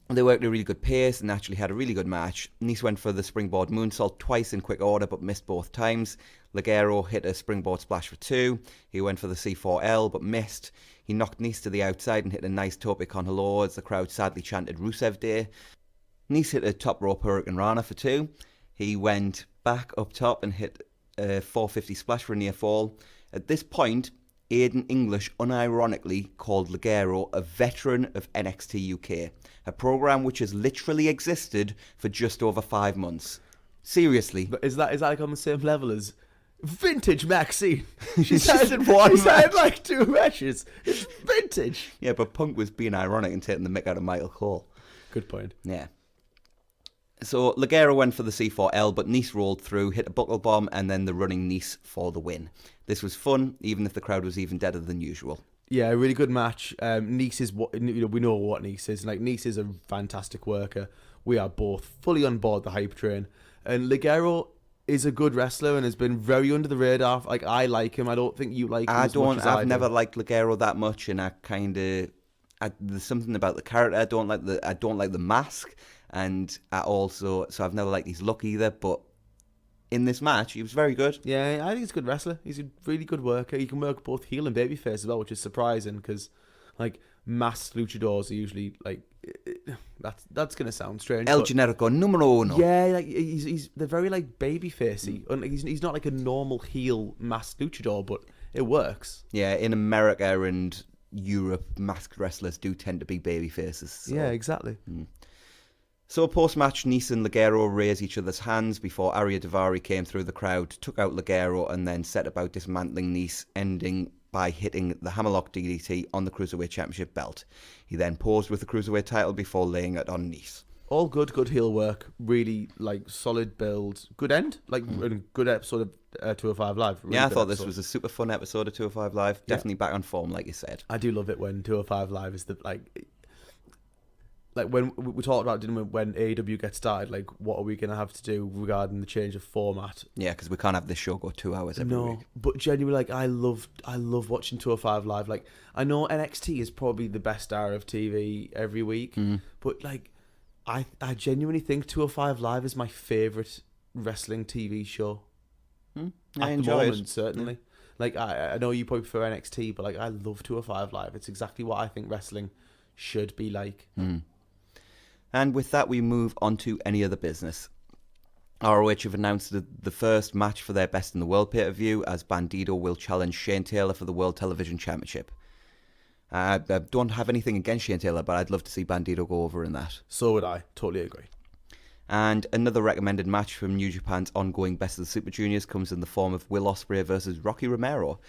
They worked at a really good pace and actually had a really good match. Nese went for the springboard moonsault twice in quick order but missed both times. Ligero hit a springboard splash for 2. He went for the C4L but missed. He knocked Nese to the outside and hit a nice tope con hello as the crowd sadly chanted Rusev Day. Nese hit a top rope Hurricane Rana for 2. He went back up top and hit a 450 splash for a near fall. At this point, Aidan English unironically called Ligero a veteran of NXT UK, a program which has literally existed for just over 5 months. Seriously. But is that like on the same level as vintage Maxine? She's just in one match. Had like 2 matches. It's vintage. Yeah, but Punk was being ironic and taking the mick out of Michael Cole. Good point. Yeah. So Ligero went for the C4L, but Nese rolled through, hit a buckle bomb, and then the running Nese for the win. This was fun, even if the crowd was even deader than usual. Yeah, a really good match. Nese is what we know what Nese is. Like Nese is a fantastic worker. We are both fully on board the hype train, and Ligero is a good wrestler and has been very under the radar. Like I like him. I don't think you like him as much as I do. I've never liked Ligero that much, and there's something about the character I don't like. I don't like the mask. And so I've never liked his look either, but in this match, he was very good. Yeah, I think he's a good wrestler. He's a really good worker. He can work both heel and babyface as well, which is surprising because, like, masked luchadors are usually, like, that's going to sound strange. El Generico numero uno. Yeah, like, they're very, like, babyfacey. He's not, like, a normal heel masked luchador, but it works. Yeah, in America and Europe, masked wrestlers do tend to be baby faces. So. Yeah, exactly. So post-match, Nice and Ligero raise each other's hands before Arya Daivari came through the crowd, took out Ligero, and then set about dismantling Nice, ending by hitting the Hammerlock DDT on the Cruiserweight Championship belt. He then paused with the Cruiserweight title before laying it on Nice. All good heel work. Really, solid build. Good end. And good episode of 205 Live. Really I thought episode. This was a super fun episode of 205 Live. Definitely back on form, like you said. I do love it when 205 Live is when we talked about, didn't we, when AEW gets started, what are we going to have to do regarding the change of format? Yeah, because we can't have this show go 2 hours every week. But genuinely, I love watching 205 Live. I know NXT is probably the best hour of TV every week, but I genuinely think 205 Live is my favourite wrestling TV show. I At enjoy the moment, it. certainly. I know you probably prefer NXT, but I love 205 Live. It's exactly what I think wrestling should be like. And with that, we move on to any other business. ROH have announced the first match for their Best in the World pay-per-view, as Bandito will challenge Shane Taylor for the World Television Championship. I don't have anything against Shane Taylor, but I'd love to see Bandito go over in that. So would I. Totally agree. And another recommended match from New Japan's ongoing Best of the Super Juniors comes in the form of Will Ospreay versus Rocky Romero.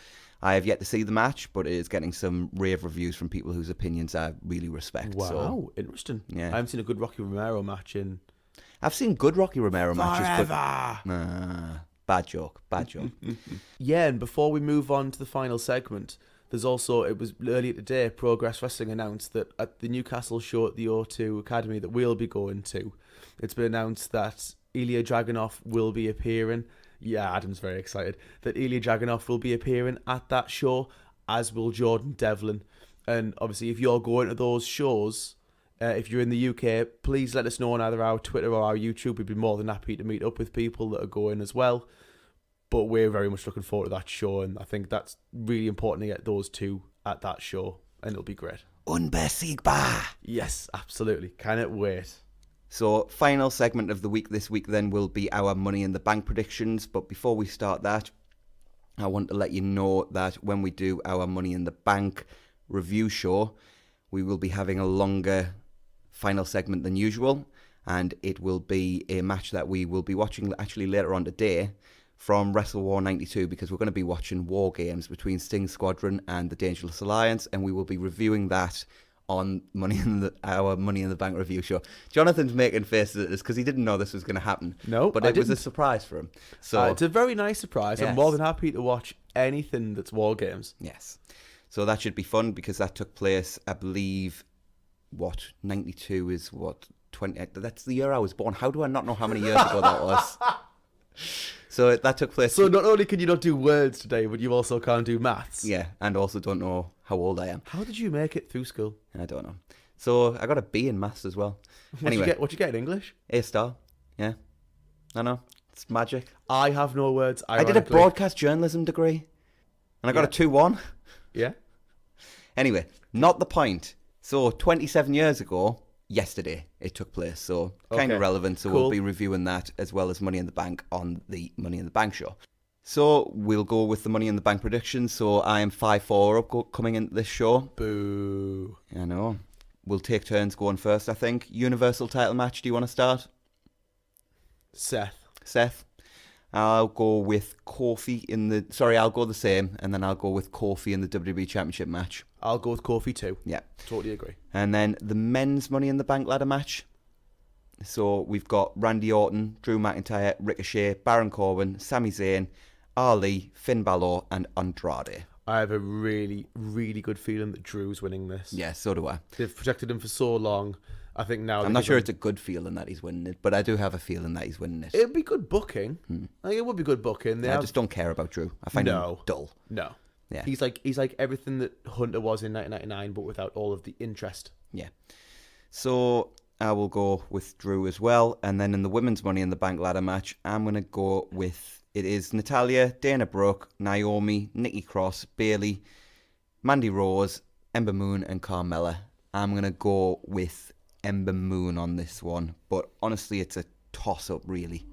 I have yet to see the match, but it is getting some rave reviews from people whose opinions I really respect. Wow, so, interesting. Yeah. I haven't seen a good Rocky Romero match in... I've seen good Rocky Romero matches, Forever! but... bad joke. Yeah, and before we move on to the final segment, there's also, it was earlier today, Progress Wrestling announced that at the Newcastle show at the O2 Academy that we'll be going to, it's been announced that Ilya Dragunov will be appearing. Yeah, Adam's very excited that Ilya Dragunov will be appearing at that show, as will Jordan Devlin. And obviously, if you're going to those shows, if you're in the UK, please let us know on either our Twitter or our YouTube. We'd be more than happy to meet up with people that are going as well. But we're very much looking forward to that show, and I think that's really important to get those two at that show, and it'll be great. Unbesiegbar! Yes, absolutely. Cannot wait. So, final segment of the week this week then will be our Money in the Bank predictions. But before we start that, I want to let you know that when we do our Money in the Bank review show, we will be having a longer final segment than usual. And it will be a match that we will be watching actually later on today from Wrestle War 92, because we're going to be watching War Games between Sting Squadron and the Dangerous Alliance, and we will be reviewing that on our Money in the Bank review show. Jonathan's making faces at this because he didn't know this was going to happen. No, but it was a surprise for him. So it's a very nice surprise. Yes. I'm more than happy to watch anything that's War Games. Yes. So that should be fun, because that took place, I believe, 92 is 20... That's the year I was born. How do I not know how many years ago that was? So that took place... So not only can you not do words today, but you also can't do maths. Yeah, and also don't know how old I am. How did you make it through school? I don't know. So I got a B in maths as well. Anyway. What'd you get in English? A star. Yeah. I know. It's magic. I have no words, I did a broadcast journalism degree. And I got a 2-1. Yeah. Anyway, not the point. So 27 years ago, yesterday, it took place. So kind of relevant. So we'll be reviewing that as well as Money in the Bank on the Money in the Bank show. So we'll go with the Money in the Bank predictions. So I am 5-4 up coming into this show. Boo. I know. We'll take turns going first, I think. Universal title match. Do you want to start? Seth. I'll go with Kofi in the... Sorry, I'll go the same. And then I'll go with Kofi in the WWE Championship match. I'll go with Kofi too. Yeah. Totally agree. And then the men's Money in the Bank ladder match. So we've got Randy Orton, Drew McIntyre, Ricochet, Baron Corbin, Sami Zayn, Ali, Finn Balor, and Andrade. I have a really, really good feeling that Drew's winning this. Yeah, so do I. They've protected him for so long. I think now... I'm not sure it's a good feeling that he's winning it, but I do have a feeling that he's winning it. It'd be good booking. It would be good booking. I just don't care about Drew. I find him dull. No. Yeah. He's like everything that Hunter was in 1999, but without all of the interest. Yeah. So I will go with Drew as well. And then in the women's Money in the Bank ladder match, I'm going to go with... It is Natalya, Dana Brooke, Naomi, Nikki Cross, Bayley, Mandy Rose, Ember Moon, and Carmella. I'm going to go with Ember Moon on this one. But honestly, it's a toss-up, really.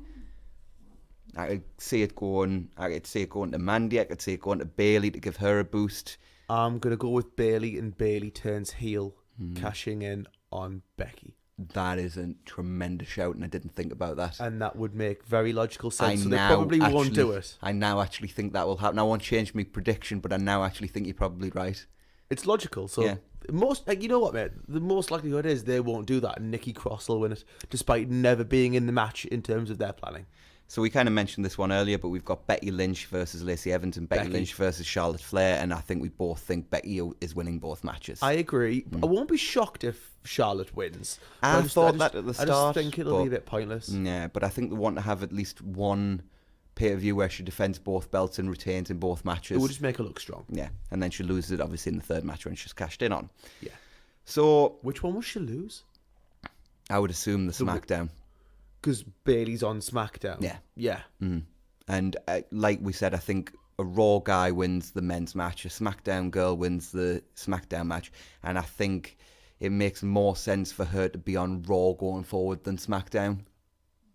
I could see it going to Mandy. I could see it going to Bayley to give her a boost. I'm going to go with Bailey, and Bailey turns heel, cashing in on Becky. That is a tremendous shout, and I didn't think about that. And that would make very logical sense. So they probably won't do it. I now actually think that will happen. I won't change my prediction, but I now actually think you're probably right. It's logical. So Yeah. you know what, mate? The most likelihood is they won't do that, and Nikki Cross will win it, despite never being in the match in terms of their planning. So we kind of mentioned this one earlier, but we've got Becky Lynch versus Lacey Evans and Becky Lynch versus Charlotte Flair, and I think we both think Becky is winning both matches. I agree. I won't be shocked if Charlotte wins. I thought that at the start. I just think it'll be a bit pointless. Yeah, but I think they want to have at least one pay-per-view where she defends both belts and retains in both matches. It will just make her look strong. Yeah, and then she loses it obviously in the third match when she's cashed in on. Yeah. So which one will she lose? I would assume the SmackDown. Because Bailey's on SmackDown. Yeah. Yeah. Mm. And like we said, I think a Raw guy wins the men's match, a SmackDown girl wins the SmackDown match, and I think it makes more sense for her to be on Raw going forward than SmackDown.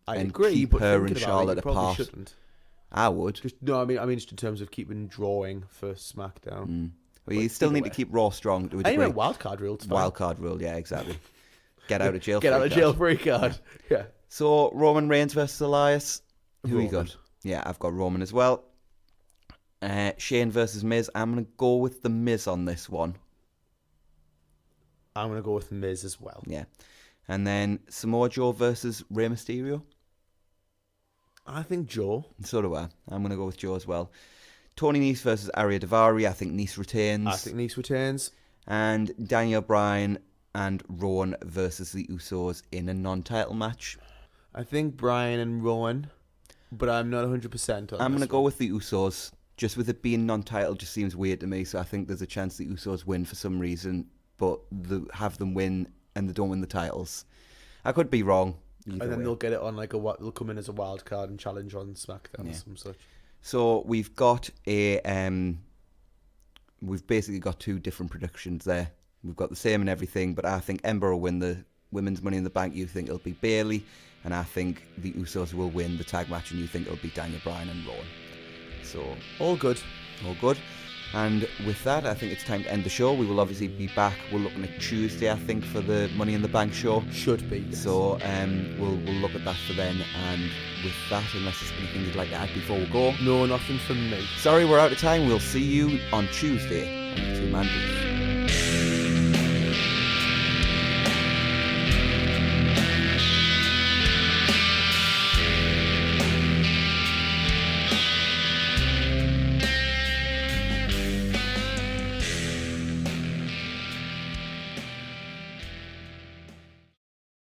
I and agree, keep but her and Charlotte apart. Shouldn't. I would. I mean, just in terms of keeping drawing for SmackDown. Well, you still need to keep Raw strong to a degree. Anyway, wildcard rule. Wildcard rule, yeah, exactly. Get out of jail. Get out of jail free card. Yeah. So Roman Reigns versus Elias. Who you Roman. got? Yeah, I've got Roman as well. Shane versus Miz. I'm going to go with the Miz on this one. I'm going to go with Miz as well. Yeah. And then Samoa Joe versus Rey Mysterio. I think Joe. So do I. I'm going to go with Joe as well. Tony Nese versus Arya Daivari. I think Nese retains. I think Nese retains. And Daniel Bryan and Rowan versus the Usos in a non-title match. I think Bryan and Rowan, but I'm not 100% on I'm going to this go one. with the Usos. Just with it being non-title just seems weird to me, so I think there's a chance the Usos win for some reason, but have them win and they don't win the titles. I could be wrong. And then they'll get it on they'll come in as a wild card and challenge on SmackDown or some such. So we've got we've basically got two different predictions there. We've got the same and everything, but I think Ember will win the women's Money in the Bank. You think it'll be Bayley, and I think the Usos will win the tag match, and you think it'll be Daniel Bryan and Rowan. So all good. All good. And with that, I think it's time to end the show. We will obviously be back. We're looking at Tuesday, I think, for the Money in the Bank show. Should be. Yes. So we'll look at that for then. And with that, unless there's anything you'd like to add before we go. No, nothing from me. Sorry, we're out of time. We'll see you on Tuesday on the Two Man Booth.